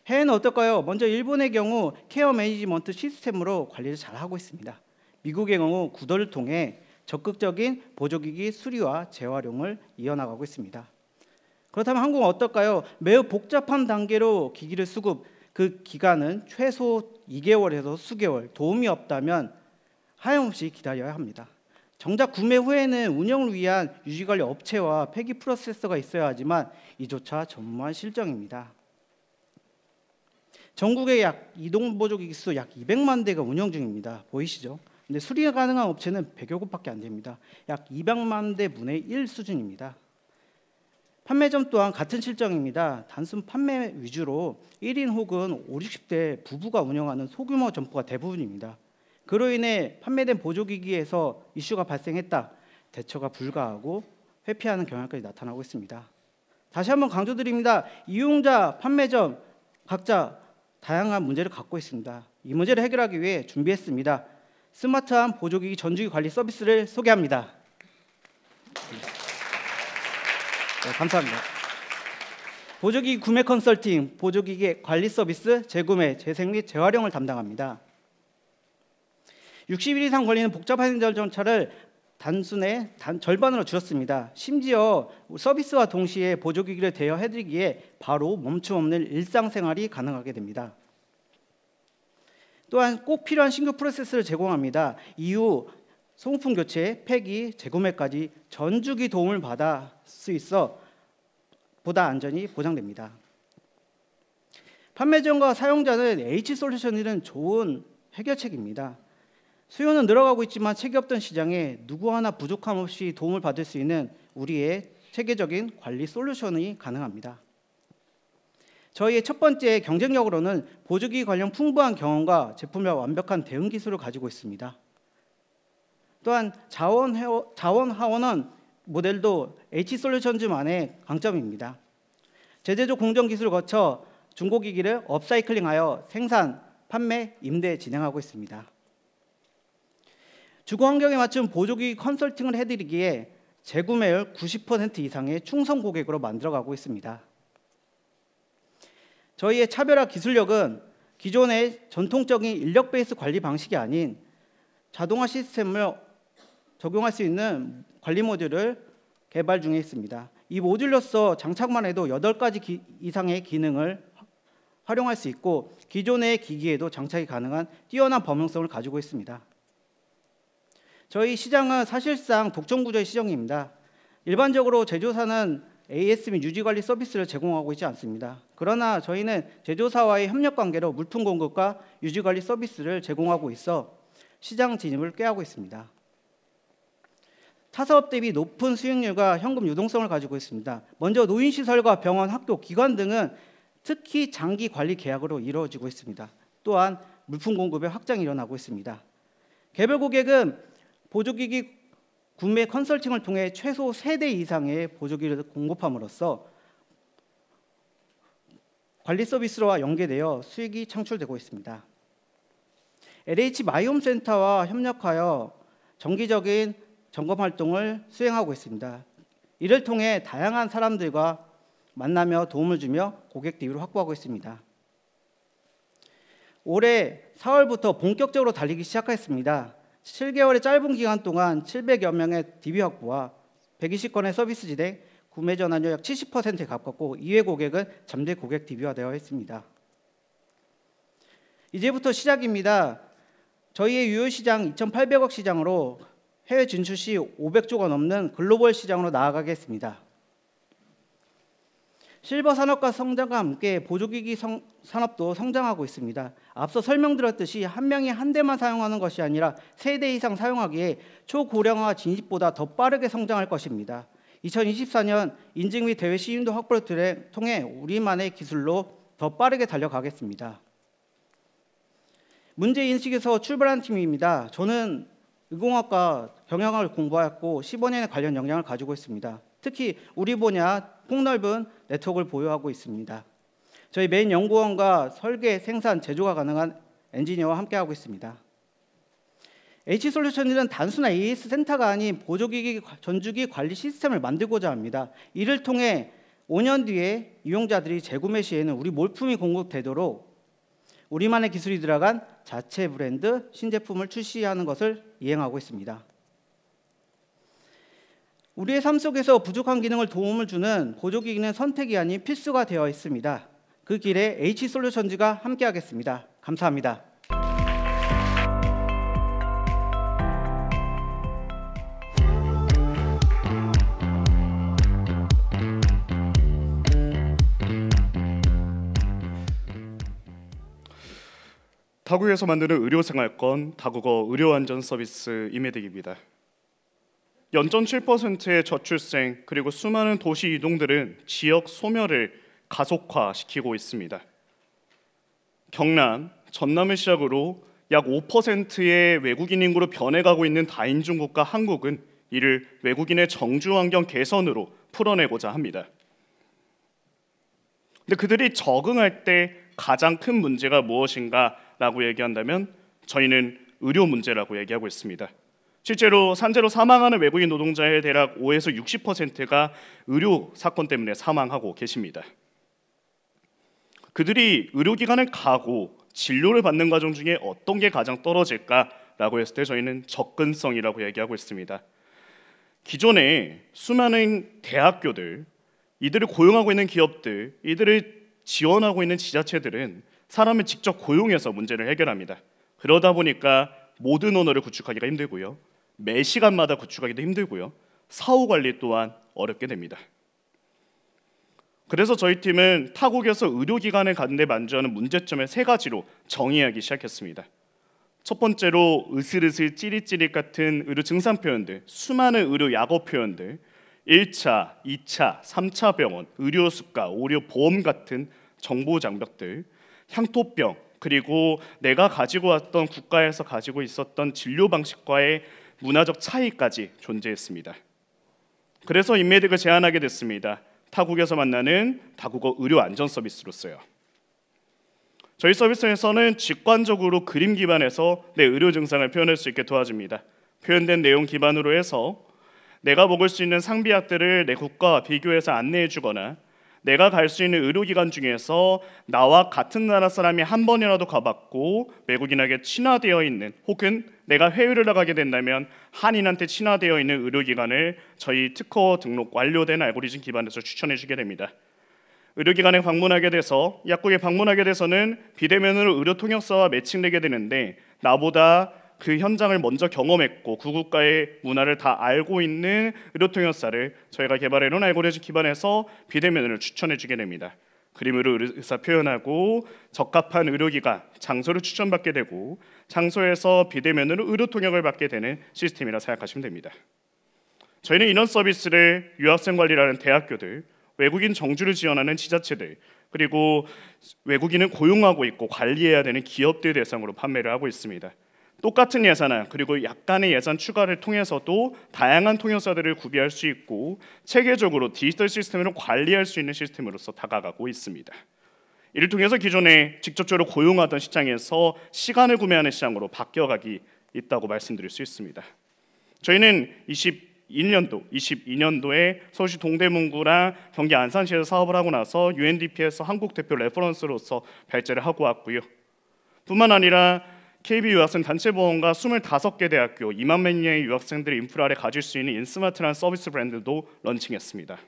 해외는 어떨까요? 먼저 일본의 경우 케어 매니지먼트 시스템으로 관리를 잘하고 있습니다. 미국의 경우 구더를 통해 적극적인 보조기기 수리와 재활용을 이어나가고 있습니다. 그렇다면 한국은 어떨까요? 매우 복잡한 단계로 기기를 수급, 그 기간은 최소 2개월에서 수개월, 도움이 없다면 하염없이 기다려야 합니다. 정작 구매 후에는 운영을 위한 유지관리 업체와 폐기 프로세서가 있어야 하지만 이조차 전무한 실정입니다. 전국에 약 이동보조기기 수 약 200만 대가 운영 중입니다. 보이시죠? 근데 수리가 가능한 업체는 100여 곳밖에 안 됩니다. 약 200만 대 분의 1 수준입니다. 판매점 또한 같은 실정입니다. 단순 판매 위주로 1인 혹은 50, 60대 부부가 운영하는 소규모 점포가 대부분입니다. 그로 인해 판매된 보조기기에서 이슈가 발생했다. 대처가 불가하고 회피하는 경향까지 나타나고 있습니다. 다시 한번 강조드립니다. 이용자, 판매점 각자 다양한 문제를 갖고 있습니다. 이 문제를 해결하기 위해 준비했습니다. 스마트한 보조기기 전주기 관리 서비스를 소개합니다. 네, 감사합니다. 보조기기 구매 컨설팅, 보조기기 관리 서비스, 재구매, 재생 및 재활용을 담당합니다. 60일 이상 걸리는 복잡한 행정 절차를 단순에 절반으로 줄였습니다. 심지어 서비스와 동시에 보조기기를 대여해드리기에 바로 멈춤 없는 일상생활이 가능하게 됩니다. 또한 꼭 필요한 신규 프로세스를 제공합니다. 이후 소모품 교체, 폐기, 재구매까지 전주기 도움을 받을 수 있어 보다 안전이 보장됩니다. 판매점과 사용자는 H솔루션은 좋은 해결책입니다. 수요는 늘어가고 있지만 책이 없던 시장에 누구 하나 부족함 없이 도움을 받을 수 있는 우리의 체계적인 관리 솔루션이 가능합니다. 저희의 첫 번째 경쟁력으로는 보조기기 관련 풍부한 경험과 제품의 완벽한 대응 기술을 가지고 있습니다. 또한 자원 하원원 모델도 H솔루션즈만의 강점입니다. 제재조 공정 기술을 거쳐 중고기기를 업사이클링하여 생산, 판매, 임대 진행하고 있습니다. 주거 환경에 맞춘 보조기기 컨설팅을 해드리기에 재구매율 90% 이상의 충성 고객으로 만들어가고 있습니다. 저희의 차별화 기술력은 기존의 전통적인 인력 베이스 관리 방식이 아닌 자동화 시스템을 적용할 수 있는 관리 모듈을 개발 중에 있습니다. 이 모듈로서 장착만 해도 8가지 이상의 기능을 활용할 수 있고 기존의 기기에도 장착이 가능한 뛰어난 범용성을 가지고 있습니다. 저희 시장은 사실상 독점구조의 시장입니다. 일반적으로 제조사는 AS 및 유지관리 서비스를 제공하고 있지 않습니다. 그러나 저희는 제조사와의 협력관계로 물품 공급과 유지관리 서비스를 제공하고 있어 시장 진입을 꾀하고 있습니다. 타사업 대비 높은 수익률과 현금 유동성을 가지고 있습니다. 먼저 노인시설과 병원, 학교, 기관 등은 특히 장기 관리 계약으로 이루어지고 있습니다. 또한 물품 공급의 확장이 일어나고 있습니다. 개별 고객은 보조기기 구매 컨설팅을 통해 최소 3대 이상의 보조기를 공급함으로써 관리 서비스와 연계되어 수익이 창출되고 있습니다. LH 마이홈센터와 협력하여 정기적인 점검 활동을 수행하고 있습니다. 이를 통해 다양한 사람들과 만나며 도움을 주며 고객 DB를 확보하고 있습니다. 올해 4월부터 본격적으로 달리기 시작했습니다. 7개월의 짧은 기간 동안 700여 명의 DB 확보와 120건의 서비스 진행, 구매 전환율 약 70%에 가깝고 이외 고객은 잠재 고객 DB화되어 있습니다. 이제부터 시작입니다. 저희의 유효 시장 2,800억 시장으로 해외 진출 시 500조가 넘는 글로벌 시장으로 나아가겠습니다. 실버 산업과 성장과 함께 보조기기 산업도 성장하고 있습니다. 앞서 설명드렸듯이 한 명이 한 대만 사용하는 것이 아니라 3대 이상 사용하기에 초고령화 진입보다 더 빠르게 성장할 것입니다. 2024년 인증 및 대외 시인도 확보를 통해 우리만의 기술로 더 빠르게 달려가겠습니다. 문제인식에서 출발한 팀입니다. 저는 의공학과 경영을 공부하였고 15년의 관련 역량을 가지고 있습니다. 특히 우리 분야 폭넓은 네트워크를 보유하고 있습니다. 저희 메인 연구원과 설계, 생산, 제조가 가능한 엔지니어와 함께하고 있습니다. H솔루션즈는 단순한 AS 센터가 아닌 보조기기 전주기 관리 시스템을 만들고자 합니다. 이를 통해 5년 뒤에 이용자들이 재구매 시에는 우리 몰품이 공급되도록 우리만의 기술이 들어간 자체 브랜드 신제품을 출시하는 것을 이행하고 있습니다. 우리의 삶 속에서 부족한 기능을 도움을 주는 보조기기는 선택이 아닌 필수가 되어 있습니다. 그 길에 H솔루션즈가 함께하겠습니다. 감사합니다. 타국에서 만드는 의료생활권 다국어 의료안전 서비스 이메딕입니다. 연전 7%의 저출생 그리고 수많은 도시 이동들은 지역 소멸을 가속화시키고 있습니다. 경남, 전남을 시작으로 약 5%의 외국인 인구로 변해가고 있는 다인종 국가 한국은 이를 외국인의 정주 환경 개선으로 풀어내고자 합니다. 근데 그들이 적응할 때 가장 큰 문제가 무엇인가라고 얘기한다면 저희는 의료 문제라고 얘기하고 있습니다. 실제로 산재로 사망하는 외국인 노동자의 대략 5에서 60%가 의료 사건 때문에 사망하고 계십니다. 그들이 의료기관을 가고 진료를 받는 과정 중에 어떤 게 가장 떨어질까라고 했을 때 저희는 접근성이라고 얘기하고 있습니다. 기존에 수많은 대학교들, 이들을 고용하고 있는 기업들, 이들을 지원하고 있는 지자체들은 사람을 직접 고용해서 문제를 해결합니다. 그러다 보니까 모든 언어를 구축하기가 힘들고요. 매 시간마다 구축하기도 힘들고요. 사후 관리 또한 어렵게 됩니다. 그래서 저희 팀은 타국에서 의료기관을 가는 데 만주하는 문제점을 3가지로 정의하기 시작했습니다. 첫 번째로 으슬으슬 찌릿찌릿 같은 의료 증상 표현들, 수많은 의료 약어 표현들, 1차, 2차, 3차 병원, 의료수가, 의료보험 같은 정보 장벽들, 향토병, 그리고 내가 가지고 왔던 국가에서 가지고 있었던 진료 방식과의 문화적 차이까지 존재했습니다. 그래서 인메딕을 제안하게 됐습니다. 타국에서 만나는 다국어 의료 안전 서비스로서요. 저희 서비스에서는 직관적으로 그림 기반에서 내 의료 증상을 표현할 수 있게 도와줍니다. 표현된 내용 기반으로 해서 내가 먹을 수 있는 상비약들을 내 국가와 비교해서 안내해 주거나 내가 갈 수 있는 의료기관 중에서 나와 같은 나라 사람이 한 번이라도 가봤고 외국인에게 친화되어 있는, 혹은 내가 해외를 나가게 된다면 한인한테 친화되어 있는 의료기관을 저희 특허 등록 완료된 알고리즘 기반에서 추천해 주게 됩니다. 의료기관에 방문하게 돼서, 약국에 방문하게 돼서는 비대면으로 의료통역사와 매칭되게 되는데, 나보다 그 현장을 먼저 경험했고 그 국가의 문화를 다 알고 있는 의료통역사를 저희가 개발해 놓은 알고리즘 기반에서 비대면으로 추천해 주게 됩니다. 그림으로 의사 표현하고 적합한 의료기관, 장소를 추천받게 되고 장소에서 비대면으로 의료통역을 받게 되는 시스템이라 생각하시면 됩니다. 저희는 이런 서비스를 유학생 관리라는 대학교들, 외국인 정주를 지원하는 지자체들, 그리고 외국인을 고용하고 있고 관리해야 되는 기업들 대상으로 판매를 하고 있습니다. 똑같은 예산안, 그리고 약간의 예산 추가를 통해서도 다양한 통역사들을 구비할 수 있고 체계적으로 디지털 시스템으로 관리할 수 있는 시스템으로서 다가가고 있습니다. 이를 통해서 기존에 직접적으로 고용하던 시장에서 시간을 구매하는 시장으로 바뀌어가기 있다고 말씀드릴 수 있습니다. 저희는 22년도에 서울시 동대문구랑 경기 안산시에서 사업을 하고 나서 UNDP에서 한국 대표 레퍼런스로서 발제를 하고 왔고요. 뿐만 아니라 KB 유학생 단체 보험과 25개 대학교 2만 명의 유학생들의 인프라를 가질 수 있는 인스마트라는 서비스 브랜드도 런칭했습니다.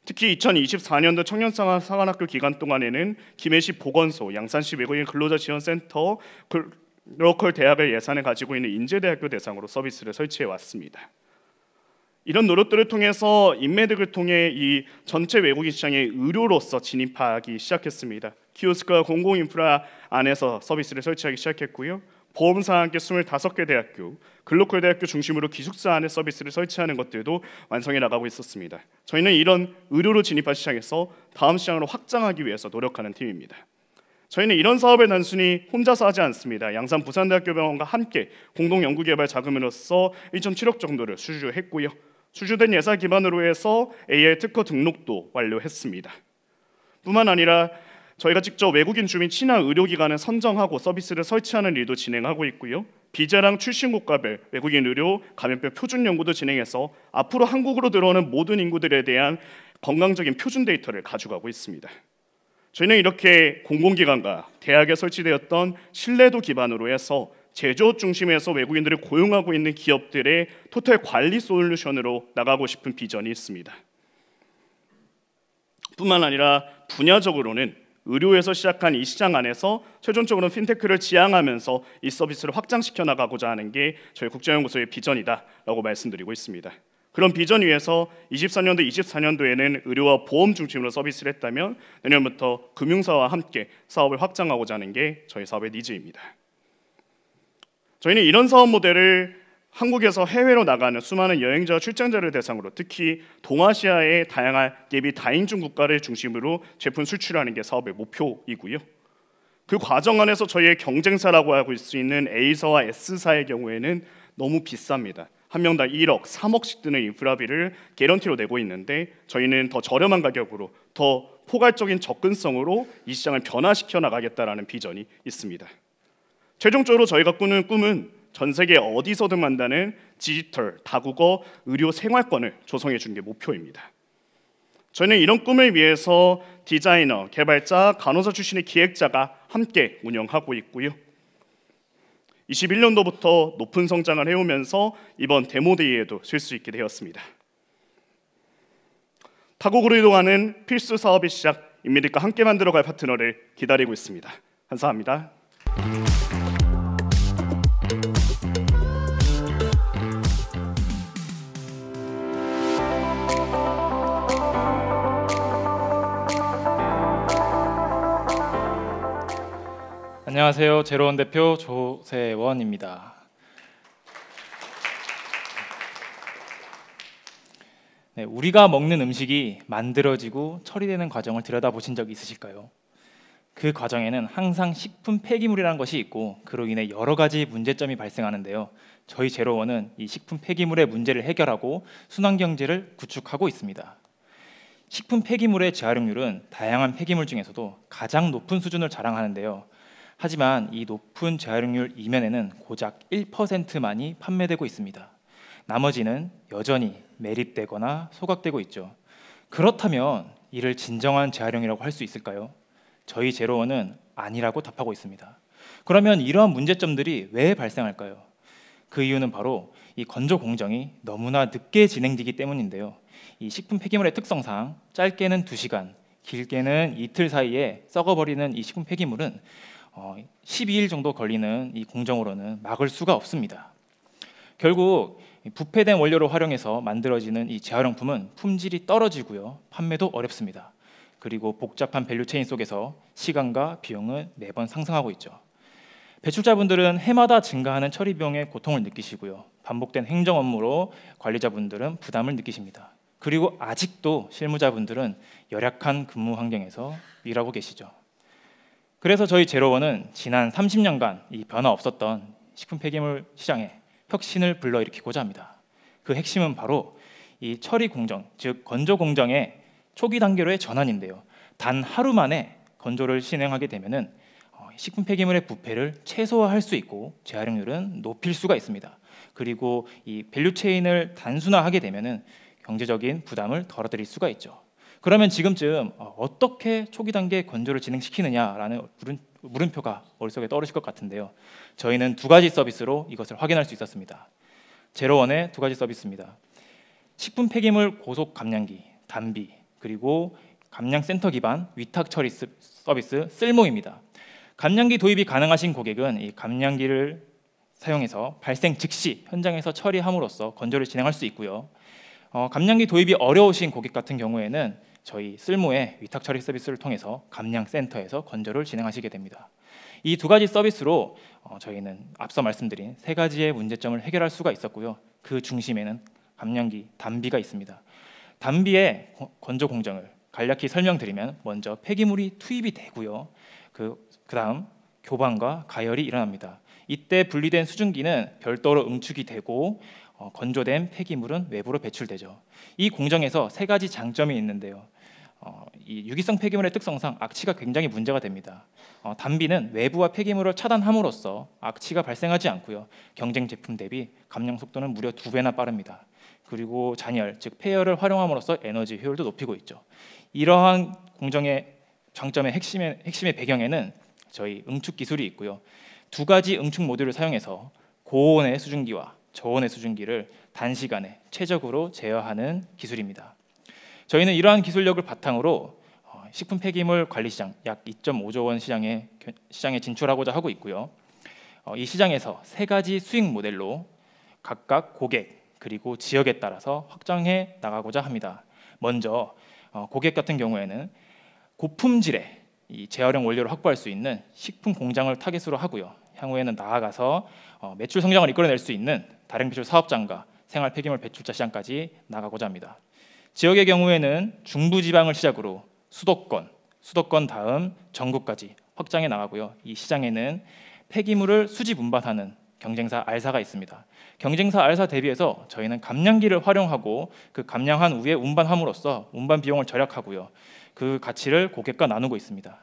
특히 2024년도 청년사관학교 기간 동안에는 김해시 보건소, 양산시 외국인 근로자 지원센터, 로컬 대학의 예산을 가지고 있는 인제대학교 대상으로 서비스를 설치해 왔습니다. 이런 노력들을 통해서 인매득을 통해 이 전체 외국인 시장에 의료로서 진입하기 시작했습니다. 키오스크와 공공인프라 안에서 서비스를 설치하기 시작했고요. 보험사와 함께 25개 대학교, 글로컬 대학교 중심으로 기숙사 안에 서비스를 설치하는 것들도 완성해 나가고 있었습니다. 저희는 이런 의료로 진입한 시장에서 다음 시장으로 확장하기 위해서 노력하는 팀입니다. 저희는 이런 사업을 단순히 혼자서 하지 않습니다. 양산 부산대학교병원과 함께 공동연구개발 자금으로서 1.7억 정도를 수주했고요. 수주된 예산 기반으로 해서 AI 특허 등록도 완료했습니다. 뿐만 아니라 저희가 직접 외국인 주민 친화 의료기관을 선정하고 서비스를 설치하는 일도 진행하고 있고요. 비자랑 출신 국가별 외국인 의료 감염병 표준 연구도 진행해서 앞으로 한국으로 들어오는 모든 인구들에 대한 건강적인 표준 데이터를 가져가고 있습니다. 저희는 이렇게 공공기관과 대학에 설치되었던 신뢰도 기반으로 해서 제조업 중심에서 외국인들을 고용하고 있는 기업들의 토탈 관리 솔루션으로 나가고 싶은 비전이 있습니다. 뿐만 아니라 분야적으로는 의료에서 시작한 이 시장 안에서 최종적으로 핀테크를 지향하면서 이 서비스를 확장시켜 나가고자 하는 게 저희 국제연구소의 비전이다라고 말씀드리고 있습니다. 그런 비전 위에서 24년도에는 의료와 보험 중심으로 서비스를 했다면 내년부터 금융사와 함께 사업을 확장하고자 하는 게 저희 사업의 니즈입니다. 저희는 이런 사업 모델을 한국에서 해외로 나가는 수많은 여행자와 출장자를 대상으로, 특히 동아시아의 다양한 예비 다인종 국가를 중심으로 제품 수출하는 게 사업의 목표이고요. 그 과정 안에서 저희의 경쟁사라고 하고 있을 수 있는 A사와 S사의 경우에는 너무 비쌉니다. 한 명당 1억, 3억씩 드는 인프라비를 개런티로 내고 있는데 저희는 더 저렴한 가격으로 더 포괄적인 접근성으로 이 시장을 변화시켜 나가겠다라는 비전이 있습니다. 최종적으로 저희가 꾸는 꿈은 전 세계 어디서든 만나는 디지털, 다국어, 의료 생활권을 조성해 주는 게 목표입니다. 저희는 이런 꿈을 위해서 디자이너, 개발자, 간호사 출신의 기획자가 함께 운영하고 있고요. 21년도부터 높은 성장을 해오면서 이번 데모데이에도 쓸 수 있게 되었습니다. 타국으로 이동하는 필수 사업의 시작, 인미들과 함께 만들어갈 파트너를 기다리고 있습니다. 감사합니다. 안녕하세요. 제로원 대표 조세원입니다. 네, 우리가 먹는 음식이 만들어지고 처리되는 과정을 들여다보신 적 있으실까요? 그 과정에는 항상 식품 폐기물이라는 것이 있고 그로 인해 여러 가지 문제점이 발생하는데요. 저희 제로원은 이 식품 폐기물의 문제를 해결하고 순환경제를 구축하고 있습니다. 식품 폐기물의 재활용률은 다양한 폐기물 중에서도 가장 높은 수준을 자랑하는데요. 하지만 이 높은 재활용률 이면에는 고작 1%만이 판매되고 있습니다. 나머지는 여전히 매립되거나 소각되고 있죠. 그렇다면 이를 진정한 재활용이라고 할 수 있을까요? 저희 제로원은 아니라고 답하고 있습니다. 그러면 이러한 문제점들이 왜 발생할까요? 그 이유는 바로 이 건조 공정이 너무나 늦게 진행되기 때문인데요. 이 식품 폐기물의 특성상 짧게는 2시간, 길게는 이틀 사이에 썩어버리는 이 식품 폐기물은 12일 정도 걸리는 이 공정으로는 막을 수가 없습니다. 결국 부패된 원료를 활용해서 만들어지는 이 재활용품은 품질이 떨어지고요, 판매도 어렵습니다. 그리고 복잡한 밸류체인 속에서 시간과 비용은 매번 상승하고 있죠. 배출자분들은 해마다 증가하는 처리 비용의 고통을 느끼시고요, 반복된 행정 업무로 관리자분들은 부담을 느끼십니다. 그리고 아직도 실무자분들은 열악한 근무 환경에서 일하고 계시죠. 그래서 저희 제로원은 지난 30년간 이 변화 없었던 식품 폐기물 시장에 혁신을 불러일으키고자 합니다. 그 핵심은 바로 이 처리 공정, 즉 건조 공정의 초기 단계로의 전환인데요. 단 하루 만에 건조를 진행하게 되면은 식품 폐기물의 부패를 최소화할 수 있고 재활용률은 높일 수가 있습니다. 그리고 이 밸류체인을 단순화하게 되면은 경제적인 부담을 덜어드릴 수가 있죠. 그러면 지금쯤 어떻게 초기 단계 건조를 진행시키느냐라는 물음표가 머릿속에 떠오르실 것 같은데요. 저희는 2가지 서비스로 이것을 확인할 수 있었습니다. 제로원의 2가지 서비스입니다. 식품 폐기물 고속 감량기, 단비, 그리고 감량센터 기반 위탁 처리 서비스 쓸모입니다. 감량기 도입이 가능하신 고객은 이 감량기를 사용해서 발생 즉시 현장에서 처리함으로써 건조를 진행할 수 있고요. 감량기 도입이 어려우신 고객 같은 경우에는 저희 쓸모의 위탁 처리 서비스를 통해서 감량센터에서 건조를 진행하시게 됩니다. 이 2가지 서비스로 저희는 앞서 말씀드린 3가지의 문제점을 해결할 수가 있었고요. 그 중심에는 감량기, 단비가 있습니다. 단비의 건조 공정을 간략히 설명드리면 먼저 폐기물이 투입이 되고요. 그다음 교반과 가열이 일어납니다. 이때 분리된 수증기는 별도로 응축이 되고 건조된 폐기물은 외부로 배출되죠. 이 공정에서 3가지 장점이 있는데요. 이 유기성 폐기물의 특성상 악취가 굉장히 문제가 됩니다. 단비는 외부와 폐기물을 차단함으로써 악취가 발생하지 않고요. 경쟁 제품 대비 감량 속도는 무려 2배나 빠릅니다. 그리고 잔열, 즉 폐열을 활용함으로써 에너지 효율도 높이고 있죠. 이러한 공정의 장점의 핵심의 배경에는 저희 응축 기술이 있고요. 2가지 응축 모듈을 사용해서 고온의 수증기와 저온의 수증기를 단시간에 최적으로 제어하는 기술입니다. 저희는 이러한 기술력을 바탕으로 식품 폐기물 관리 시장 약 2.5조 원 시장에 진출하고자 하고 있고요. 이 시장에서 3가지 수익 모델로 각각 고객 그리고 지역에 따라서 확장해 나가고자 합니다. 먼저 고객 같은 경우에는 고품질의 이 재활용 원료를 확보할 수 있는 식품 공장을 타겟으로 하고요. 향후에는 나아가서 매출 성장을 이끌어낼 수 있는 다량 배출 사업장과 생활 폐기물 배출자 시장까지 나가고자 합니다. 지역의 경우에는 중부지방을 시작으로 수도권 다음 전국까지 확장해 나가고요. 이 시장에는 폐기물을 수집 운반하는 경쟁사 R사가 있습니다. 경쟁사 R사 대비해서 저희는 감량기를 활용하고 그 감량한 후에 운반함으로써 운반 비용을 절약하고요. 그 가치를 고객과 나누고 있습니다.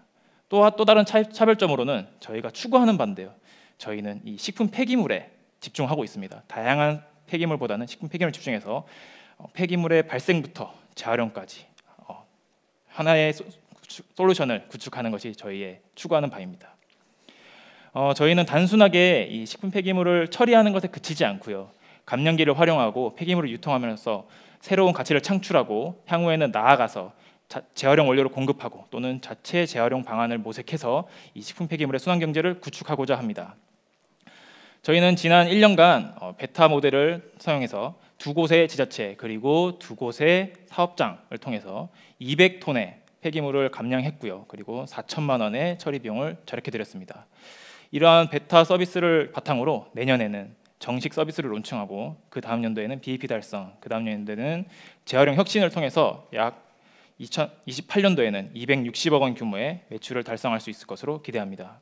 또 다른 차별점으로는 저희가 추구하는 바인데요. 저희는 이 식품 폐기물에 집중하고 있습니다. 다양한 폐기물보다는 식품 폐기물 집중해서 폐기물의 발생부터 재활용까지 하나의 솔루션을 구축하는 것이 저희의 추구하는 바입니다. 저희는 단순하게 이 식품 폐기물을 처리하는 것에 그치지 않고요. 감량기를 활용하고 폐기물을 유통하면서 새로운 가치를 창출하고 향후에는 나아가서 재활용 원료를 공급하고 또는 자체 재활용 방안을 모색해서 이 식품 폐기물의 순환 경제를 구축하고자 합니다. 저희는 지난 1년간 베타 모델을 사용해서 2곳의 지자체 그리고 2곳의 사업장을 통해서 200톤의 폐기물을 감량했고요. 그리고 4천만 원의 처리 비용을 절약해 드렸습니다. 이러한 베타 서비스를 바탕으로 내년에는 정식 서비스를 론칭하고 그 다음 연도에는 BEP 달성, 그 다음 연도에는 재활용 혁신을 통해서 약 2028년도에는 260억 원 규모의 매출을 달성할 수 있을 것으로 기대합니다.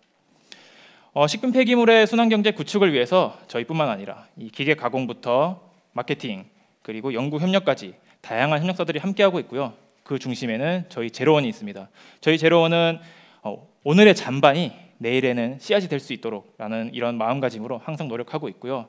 식품 폐기물의 순환 경제 구축을 위해서 저희뿐만 아니라 이 기계 가공부터 마케팅 그리고 연구 협력까지 다양한 협력사들이 함께하고 있고요. 그 중심에는 저희 제로원이 있습니다. 저희 제로원은 오늘의 잔반이 내일에는 씨앗이 될 수 있도록라는 이런 마음가짐으로 항상 노력하고 있고요.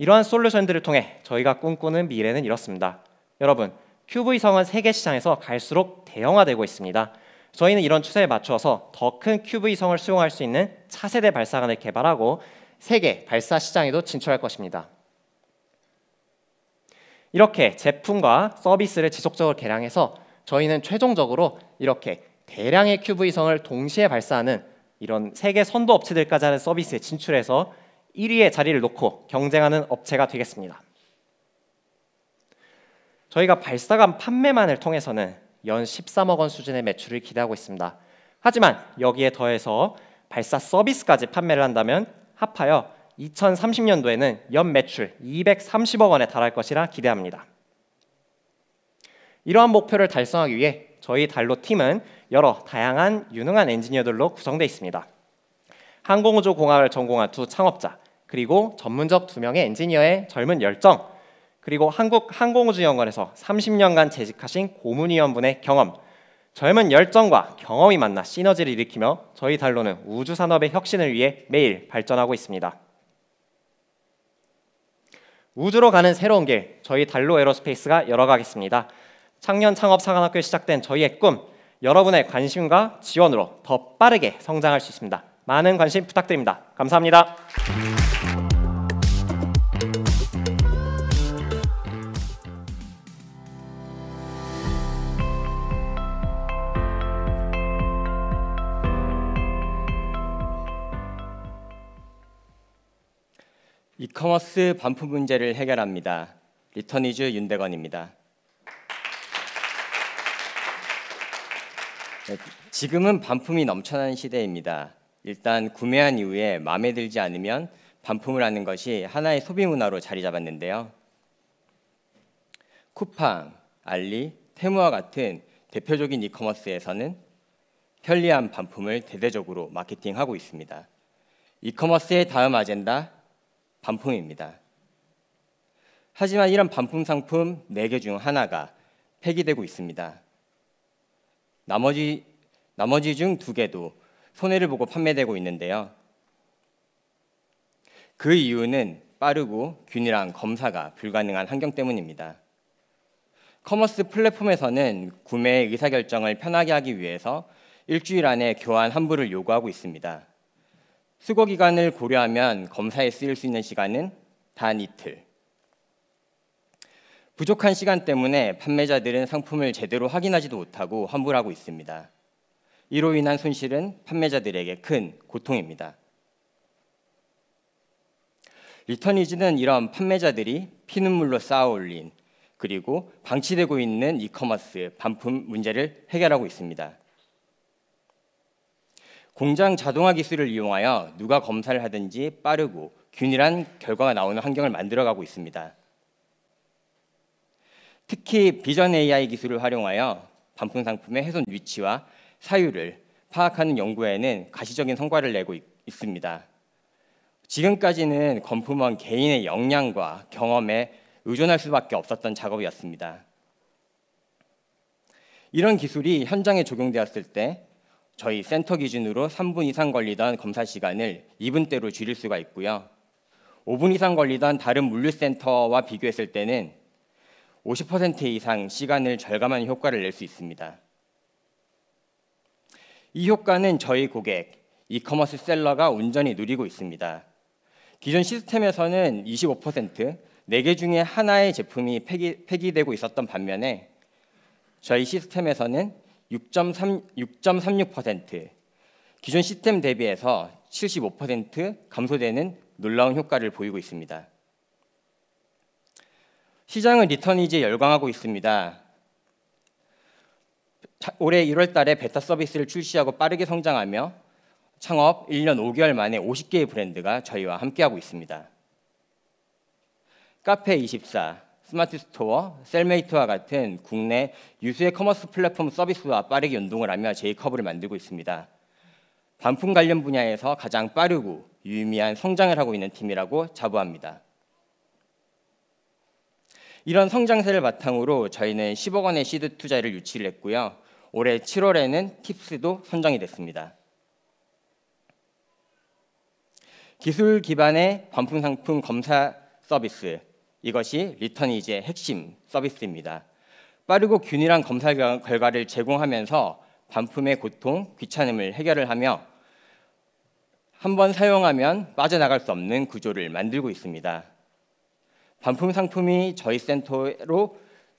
이러한 솔루션들을 통해 저희가 꿈꾸는 미래는 이렇습니다. 여러분, 큐브이성은 세계 시장에서 갈수록 대형화되고 있습니다. 저희는 이런 추세에 맞추어서 더 큰 큐브이성을 수용할 수 있는 차세대 발사관을 개발하고 세계 발사 시장에도 진출할 것입니다. 이렇게 제품과 서비스를 지속적으로 개량해서 저희는 최종적으로 이렇게 대량의 큐브이성을 동시에 발사하는 이런 세계 선도 업체들까지 하는 서비스에 진출해서 1위의 자리를 놓고 경쟁하는 업체가 되겠습니다. 저희가 발사관 판매만을 통해서는 연 13억 원 수준의 매출을 기대하고 있습니다. 하지만 여기에 더해서 발사 서비스까지 판매를 한다면 합하여 2030년도에는 연 매출 230억 원에 달할 것이라 기대합니다. 이러한 목표를 달성하기 위해 저희 달로 팀은 여러 다양한 유능한 엔지니어들로 구성되어 있습니다. 항공우주공학을 전공한 두 창업자, 그리고 전문적 2명의 엔지니어의 젊은 열정, 그리고 한국항공우주연구원에서 30년간 재직하신 고문위원분의 경험, 젊은 열정과 경험이 만나 시너지를 일으키며 저희 달로는 우주산업의 혁신을 위해 매일 발전하고 있습니다. 우주로 가는 새로운 길, 저희 달로 에어로스페이스가 열어가겠습니다. 창년 창업 사관학교에 시작된 저희의 꿈, 여러분의 관심과 지원으로 더 빠르게 성장할 수 있습니다. 많은 관심 부탁드립니다. 감사합니다. 이커머스 반품 문제를 해결합니다. 리턴이즈 윤대건입니다. 지금은 반품이 넘쳐나는 시대입니다. 일단 구매한 이후에 마음에 들지 않으면 반품을 하는 것이 하나의 소비 문화로 자리 잡았는데요. 쿠팡, 알리, 테무와 같은 대표적인 이커머스에서는 편리한 반품을 대대적으로 마케팅하고 있습니다. 이커머스의 다음 아젠다, 반품입니다. 하지만 이런 반품 상품 4개 중 하나가 폐기되고 있습니다. 나머지 중 2개도 손해를 보고 판매되고 있는데요. 그 이유는 빠르고 균일한 검사가 불가능한 환경 때문입니다. 커머스 플랫폼에서는 구매 의사결정을 편하게 하기 위해서 일주일 안에 교환 환불을 요구하고 있습니다. 수거 기간을 고려하면 검사에 쓰일 수 있는 시간은 단 이틀. 부족한 시간 때문에 판매자들은 상품을 제대로 확인하지도 못하고 환불하고 있습니다. 이로 인한 손실은 판매자들에게 큰 고통입니다. 리턴이즈는 이런 판매자들이 피눈물로 쌓아올린 그리고 방치되고 있는 이커머스 반품 문제를 해결하고 있습니다. 공장 자동화 기술을 이용하여 누가 검사를 하든지 빠르고 균일한 결과가 나오는 환경을 만들어가고 있습니다. 특히 비전 AI 기술을 활용하여 반품 상품의 훼손 위치와 사유를 파악하는 연구에는 가시적인 성과를 내고 있습니다. 지금까지는 건품원 개인의 역량과 경험에 의존할 수밖에 없었던 작업이었습니다. 이런 기술이 현장에 적용되었을 때 저희 센터 기준으로 3분 이상 걸리던 검사 시간을 2분대로 줄일 수가 있고요. 5분 이상 걸리던 다른 물류센터와 비교했을 때는 50% 이상 시간을 절감하는 효과를 낼 수 있습니다. 이 효과는 저희 고객, 이커머스 셀러가 온전히 누리고 있습니다. 기존 시스템에서는 25%, 4개 중에 하나의 제품이 폐기되고 있었던 반면에 저희 시스템에서는 6.36%, 기존 시스템 대비해서 75% 감소되는 놀라운 효과를 보이고 있습니다. 시장은 리턴이즈에 열광하고 있습니다. 올해 1월 달에 베타 서비스를 출시하고 빠르게 성장하며 창업 1년 5개월 만에 50개의 브랜드가 저희와 함께하고 있습니다. 카페24, 스마트 스토어, 셀메이트와 같은 국내 유수의 커머스 플랫폼 서비스와 빠르게 연동을 하며 제이커브를 만들고 있습니다. 반품 관련 분야에서 가장 빠르고 유의미한 성장을 하고 있는 팀이라고 자부합니다. 이런 성장세를 바탕으로 저희는 10억 원의 시드 투자를 유치를 했고요. 올해 7월에는 팁스도 선정이 됐습니다. 기술 기반의 반품 상품 검사 서비스. 이것이 리턴이지의 핵심 서비스입니다. 빠르고 균일한 검사 결과를 제공하면서 반품의 고통, 귀찮음을 해결을 하며 한번 사용하면 빠져나갈 수 없는 구조를 만들고 있습니다. 반품 상품이 저희 센터로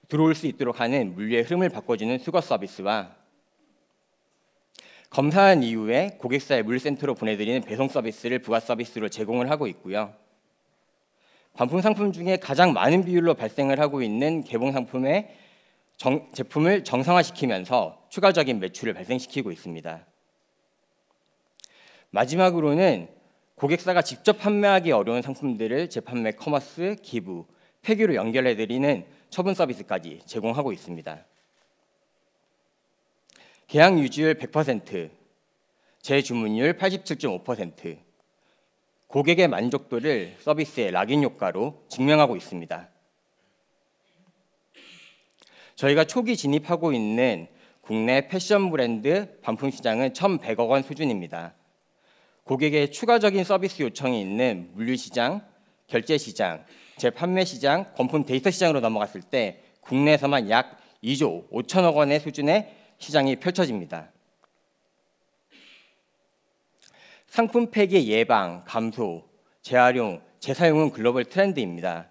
들어올 수 있도록 하는 물류의 흐름을 바꿔주는 수거 서비스와 검사한 이후에 고객사의 물류센터로 보내드리는 배송 서비스를 부가 서비스로 제공을 하고 있고요. 반품 상품 중에 가장 많은 비율로 발생을 하고 있는 개봉 상품의 제품을 정상화시키면서 추가적인 매출을 발생시키고 있습니다. 마지막으로는 고객사가 직접 판매하기 어려운 상품들을 재판매 커머스, 기부, 폐기로 연결해드리는 처분 서비스까지 제공하고 있습니다. 계약 유지율 100%, 재주문율 87.5%, 고객의 만족도를 서비스의 락인 효과로 증명하고 있습니다. 저희가 초기 진입하고 있는 국내 패션 브랜드 반품 시장은 1,100억 원 수준입니다. 고객의 추가적인 서비스 요청이 있는 물류시장, 결제시장, 재판매시장, 건품 데이터 시장으로 넘어갔을 때 국내에서만 약 2조 5천억 원의 수준의 시장이 펼쳐집니다. 상품 폐기 예방, 감소, 재활용, 재사용은 글로벌 트렌드입니다.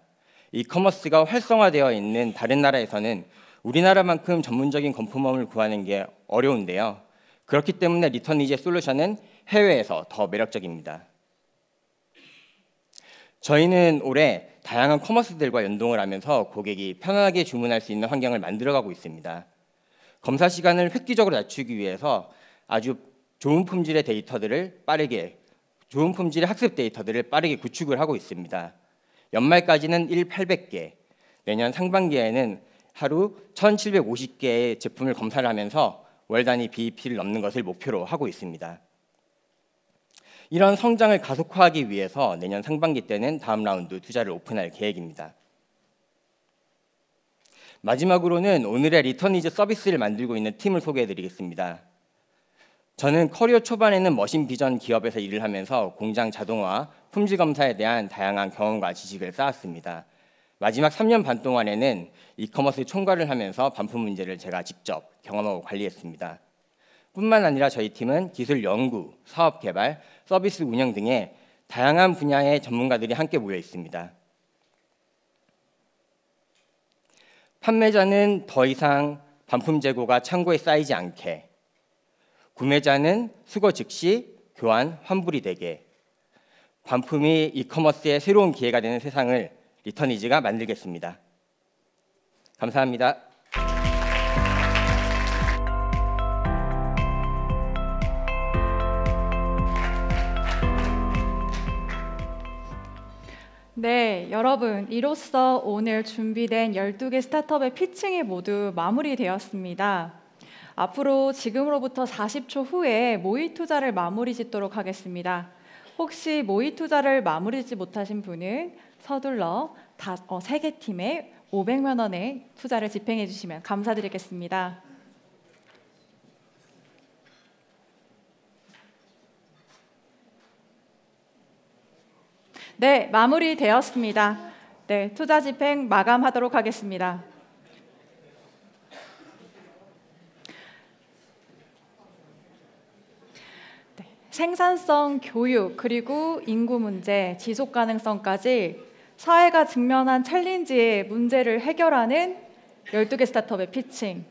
이커머스가 활성화되어 있는 다른 나라에서는 우리나라만큼 전문적인 건품업을 구하는 게 어려운데요. 그렇기 때문에 리턴이지의 솔루션은 해외에서 더 매력적입니다. 저희는 올해 다양한 커머스들과 연동을 하면서 고객이 편안하게 주문할 수 있는 환경을 만들어가고 있습니다. 검사 시간을 획기적으로 낮추기 위해서 아주 좋은 품질의 학습 데이터들을 빠르게 구축을 하고 있습니다. 연말까지는 1,800개, 내년 상반기에는 하루 1,750개의 제품을 검사를 하면서 월 단위 BEP를 넘는 것을 목표로 하고 있습니다. 이런 성장을 가속화하기 위해서 내년 상반기 때는 다음 라운드 투자를 오픈할 계획입니다. 마지막으로는 오늘의 리턴이즈 서비스를 만들고 있는 팀을 소개해드리겠습니다. 저는 커리어 초반에는 머신 비전 기업에서 일을 하면서 공장 자동화, 품질 검사에 대한 다양한 경험과 지식을 쌓았습니다. 마지막 3년 반 동안에는 이커머스 총괄을 하면서 반품 문제를 제가 직접 경험하고 관리했습니다. 뿐만 아니라 저희 팀은 기술 연구, 사업 개발, 서비스 운영 등의 다양한 분야의 전문가들이 함께 모여 있습니다. 판매자는 더 이상 반품 재고가 창고에 쌓이지 않게, 구매자는 수거 즉시, 교환, 환불이 되게, 반품이 이커머스의 새로운 기회가 되는 세상을 리턴이지가 만들겠습니다. 감사합니다. 네, 여러분, 이로써 오늘 준비된 12개 스타트업의 피칭이 모두 마무리되었습니다. 앞으로 지금으로부터 40초 후에 모의 투자를 마무리 짓도록 하겠습니다. 혹시 모의 투자를 마무리 짓지 못하신 분은 서둘러 3개 팀에 500만 원의 투자를 집행해 주시면 감사드리겠습니다. 네, 마무리되었습니다. 네, 투자 집행 마감하도록 하겠습니다. 네, 생산성, 교육, 그리고 인구 문제, 지속 가능성까지 사회가 직면한 챌린지의 문제를 해결하는 12개 스타트업의 피칭.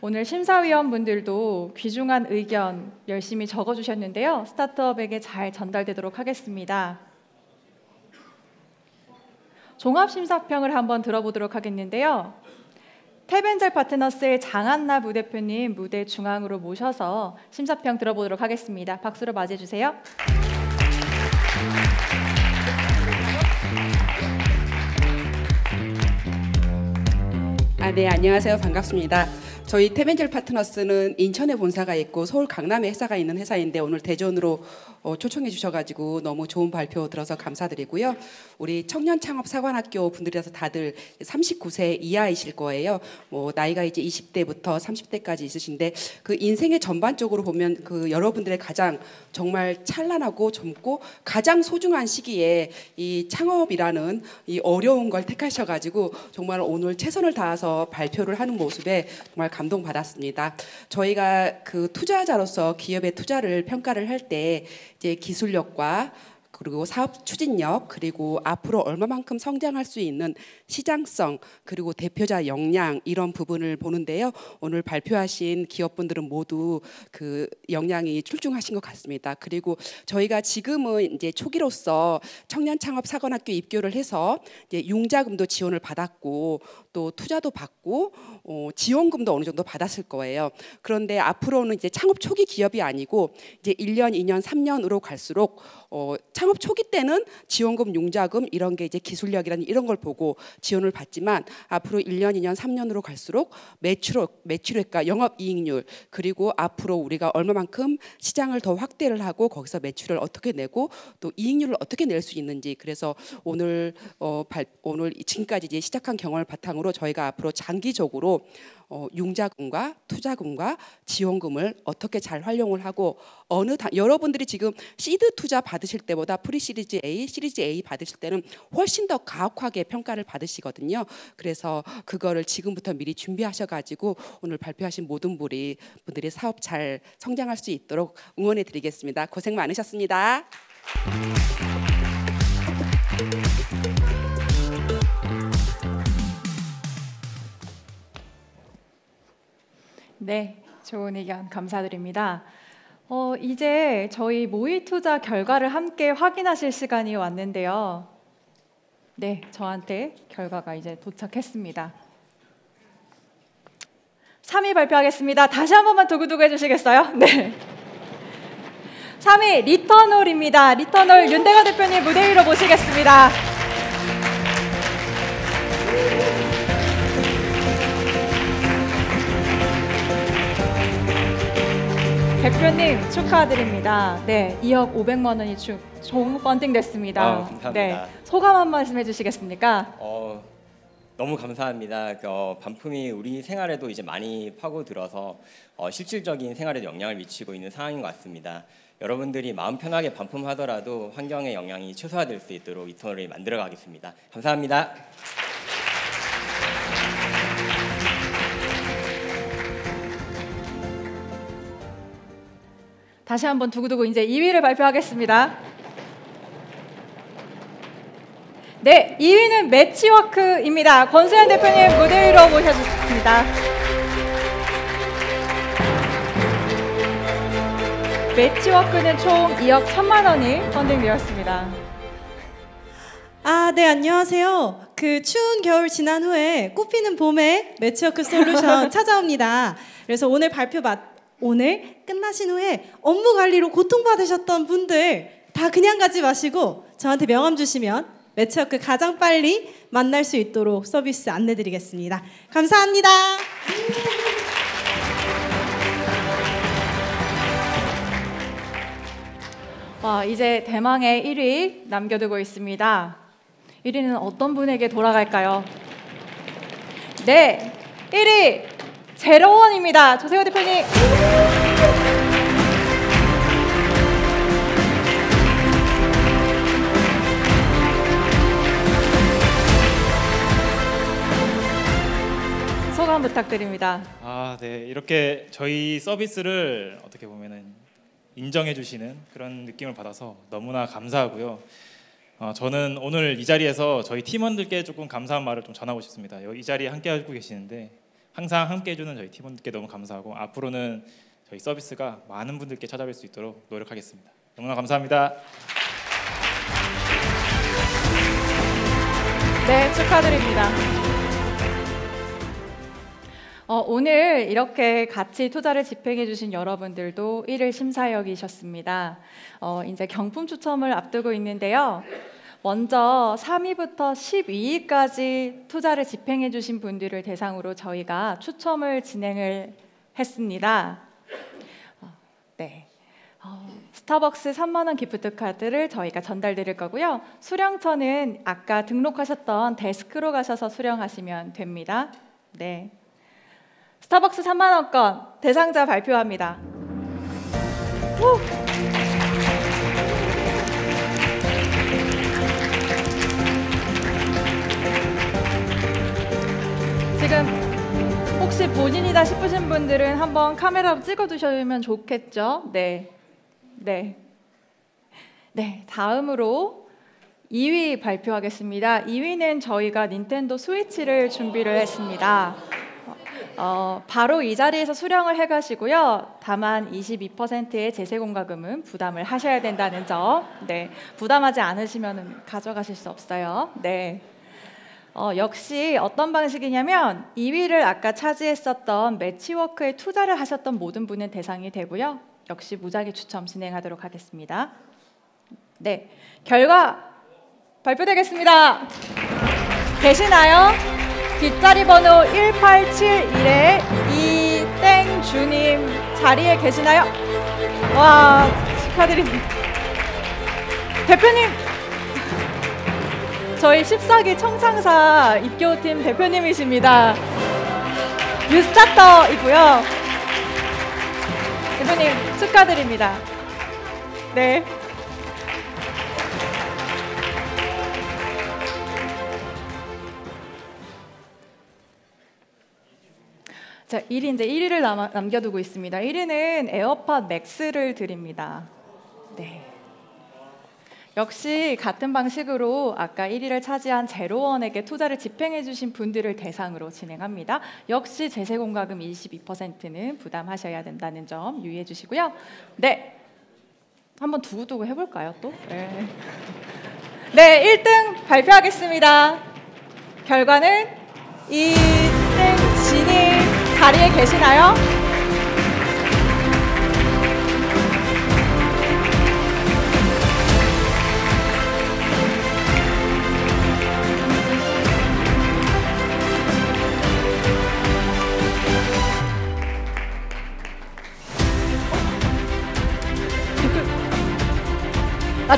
오늘 심사위원분들도 귀중한 의견 열심히 적어주셨는데요. 스타트업에게 잘 전달되도록 하겠습니다. 종합심사평을 한번 들어보도록 하겠는데요. 탭엔젤 파트너스의 장한나 부대표님 무대 중앙으로 모셔서 심사평 들어보도록 하겠습니다. 박수로 맞이해 주세요. 네, 안녕하세요. 반갑습니다. 저희 태벤젤 파트너스는 인천에 본사가 있고 서울 강남에 회사가 있는 회사인데 오늘 대전으로 초청해 주셔가지고 너무 좋은 발표 들어서 감사드리고요. 우리 청년창업사관학교 분들이라서 다들 39세 이하이실 거예요. 뭐 나이가 이제 20대부터 30대까지 있으신데 그 인생의 전반적으로 보면 그 여러분들의 가장 정말 찬란하고 젊고 가장 소중한 시기에 이 창업이라는 이 어려운 걸 택하셔가지고 정말 오늘 최선을 다해서 발표를 하는 모습에 정말 감동받았습니다. 저희가 그 투자자로서 기업의 투자를 평가를 할 때 이제 기술력과 그리고 사업 추진력 그리고 앞으로 얼마만큼 성장할 수 있는 시장성 그리고 대표자 역량 이런 부분을 보는데요. 오늘 발표하신 기업분들은 모두 그 역량이 출중하신 것 같습니다. 그리고 저희가 지금은 이제 초기로서 청년창업사관학교 입교를 해서 이제 융자금도 지원을 받았고 또 투자도 받고 지원금도 어느 정도 받았을 거예요. 그런데 앞으로는 이제 창업 초기 기업이 아니고 이제 1년, 2년, 3년으로 갈수록 창업 초기 때는 지원금, 융자금 이런 게 이제 기술력이라는 이런 걸 보고 지원을 받지만 앞으로 1년, 2년, 3년으로 갈수록 매출액과 영업이익률 그리고 앞으로 우리가 얼마만큼 시장을 더 확대를 하고 거기서 매출을 어떻게 내고 또 이익률을 어떻게 낼 수 있는지 그래서 오늘 지금까지 이제 시작한 경험을 바탕으로 저희가 앞으로 장기적으로 융자금과 투자금과 지원금을 어떻게 잘 활용을 하고 여러분들이 지금 시드 투자 받으실 때보다 프리시리즈 A, 시리즈 A 받으실 때는 훨씬 더 가혹하게 평가를 받으시거든요. 그래서 그거를 지금부터 미리 준비하셔가지고 오늘 발표하신 모든 분들이 사업 잘 성장할 수 있도록 응원해 드리겠습니다. 고생 많으셨습니다. 네, 좋은 의견 감사드립니다. 이제 저희 모의 투자 결과를 함께 확인하실 시간이 왔는데요. 네, 저한테 결과가 이제 도착했습니다. 3위 발표하겠습니다. 다시 한 번만 두구두구 해주시겠어요? 네. 3위 리턴홀입니다. 리턴홀 윤대건 대표님 무대 위로 모시겠습니다. 대표님 축하드립니다. 네, 2억 500만 원이 총 펀딩 됐습니다. 감사합니다. 네, 소감 한 말씀 해주시겠습니까? 너무 감사합니다. 반품이 우리 생활에도 이제 많이 파고들어서 실질적인 생활에 영향을 미치고 있는 상황인 것 같습니다. 여러분들이 마음 편하게 반품하더라도 환경의 영향이 최소화될 수 있도록 리턴홀을 만들어가겠습니다. 감사합니다. 다시 한번 두구두구 이제 2위를 발표하겠습니다. 네, 2위는 매치워크입니다. 권수현 대표님 무대 위로 모셔주십니다. 매치워크는 총 2억 1천만 원이 펀딩되었습니다. 네, 안녕하세요. 그 추운 겨울 지난 후에 꽃피는 봄에 매치워크 솔루션 찾아옵니다. 그래서 오늘 끝나신 후에 업무 관리로 고통받으셨던 분들 다 그냥 가지 마시고 저한테 명함 주시면 매치워크 가장 빨리 만날 수 있도록 서비스 안내드리겠습니다. 감사합니다. 이제 대망의 1위 남겨두고 있습니다. 1위는 어떤 분에게 돌아갈까요? 네, 1위 제로원입니다. 조세호 대표님. 소감 부탁드립니다. 네, 이렇게 저희 서비스를 어떻게 보면은 인정해 주시는 그런 느낌을 받아서 너무나 감사하고요. 저는 오늘 이 자리에서 저희 팀원들께 조금 감사한 말을 좀 전하고 싶습니다. 이 자리에 함께 하고 계시는데 항상 함께 해주는 저희 팀원들께 너무 감사하고 앞으로는 저희 서비스가 많은 분들께 찾아뵐 수 있도록 노력하겠습니다. 너무나 감사합니다. 네, 축하드립니다. 오늘 이렇게 같이 투자를 집행해 주신 여러분들도 1일 심사역이셨습니다. 이제 경품 추첨을 앞두고 있는데요. 먼저 3위부터 12위까지 투자를 집행해 주신 분들을 대상으로 저희가 추첨을 진행을 했습니다. 네. 스타벅스 3만 원 기프트 카드를 저희가 전달드릴 거고요. 수령처는 아까 등록하셨던 데스크로 가셔서 수령하시면 됩니다. 네. 스타벅스 3만 원권 대상자 발표합니다. 지금 혹시 본인이다 싶으신 분들은 한번 카메라로 찍어두시면 좋겠죠? 네. 네. 네, 다음으로 2위 발표하겠습니다. 2위는 저희가 닌텐도 스위치를 준비를 했습니다. 바로 이 자리에서 수령을 해가시고요. 다만 22%의 제세공과금은 부담을 하셔야 된다는 점. 네, 부담하지 않으시면 가져가실 수 없어요. 네. 역시 어떤 방식이냐면 2위를 아까 차지했었던 매치워크에 투자를 하셨던 모든 분은 대상이 되고요. 역시 무작위 추첨 진행하도록 하겠습니다. 네, 결과 발표되겠습니다. 계시나요? 뒷자리 번호 1871의 이땡주님 자리에 계시나요? 와, 축하드립니다. 대표님! 저희 14기 청창사 입교팀 대표님이십니다. 뉴스타터이고요. 대표님 축하드립니다. 네. 자, 1위 이제 1위를 남겨두고 있습니다. 1위는 에어팟 맥스를 드립니다. 네. 역시 같은 방식으로 아까 1위를 차지한 제로원에게 투자를 집행해 주신 분들을 대상으로 진행합니다. 역시 제세공과금 22%는 부담하셔야 된다는 점 유의해 주시고요. 네, 한번 두고두고 해볼까요 또? 네, 네 1등 발표하겠습니다. 결과는 이땡진님 자리에 계시나요?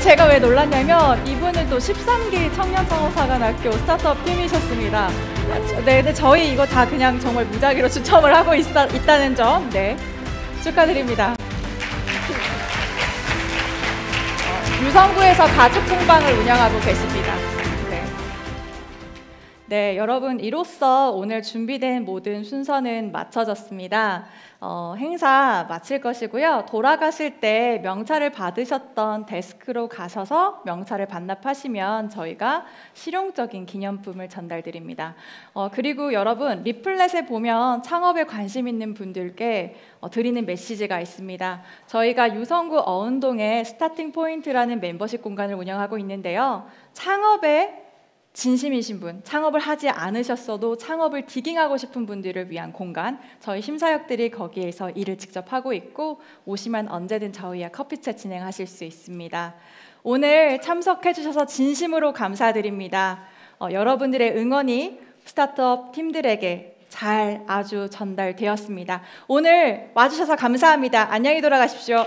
제가 왜 놀랐냐면 이분은 또 13기 청년창업사관학교 스타트업 팀이셨습니다. 네, 근데 저희 이거 다 그냥 정말 무작위로 추첨을 하고 있다는 점, 네, 축하드립니다. 유성구에서 가축공방을 운영하고 계십니다. 네. 네, 여러분 이로써 오늘 준비된 모든 순서는 마쳐졌습니다. 행사 마칠 것이고요. 돌아가실 때 명찰을 받으셨던 데스크로 가셔서 명찰을 반납하시면 저희가 실용적인 기념품을 전달드립니다. 그리고 여러분 리플렛에 보면 창업에 관심 있는 분들께 드리는 메시지가 있습니다. 저희가 유성구 어운동에 스타팅 포인트라는 멤버십 공간을 운영하고 있는데요. 창업에 진심이신 분, 창업을 하지 않으셨어도 창업을 디깅하고 싶은 분들을 위한 공간, 저희 심사역들이 거기에서 일을 직접 하고 있고 오시면 언제든 저희와 커피챗 진행하실 수 있습니다. 오늘 참석해 주셔서 진심으로 감사드립니다. 여러분들의 응원이 스타트업 팀들에게 아주 전달되었습니다. 오늘 와주셔서 감사합니다. 안녕히 돌아가십시오.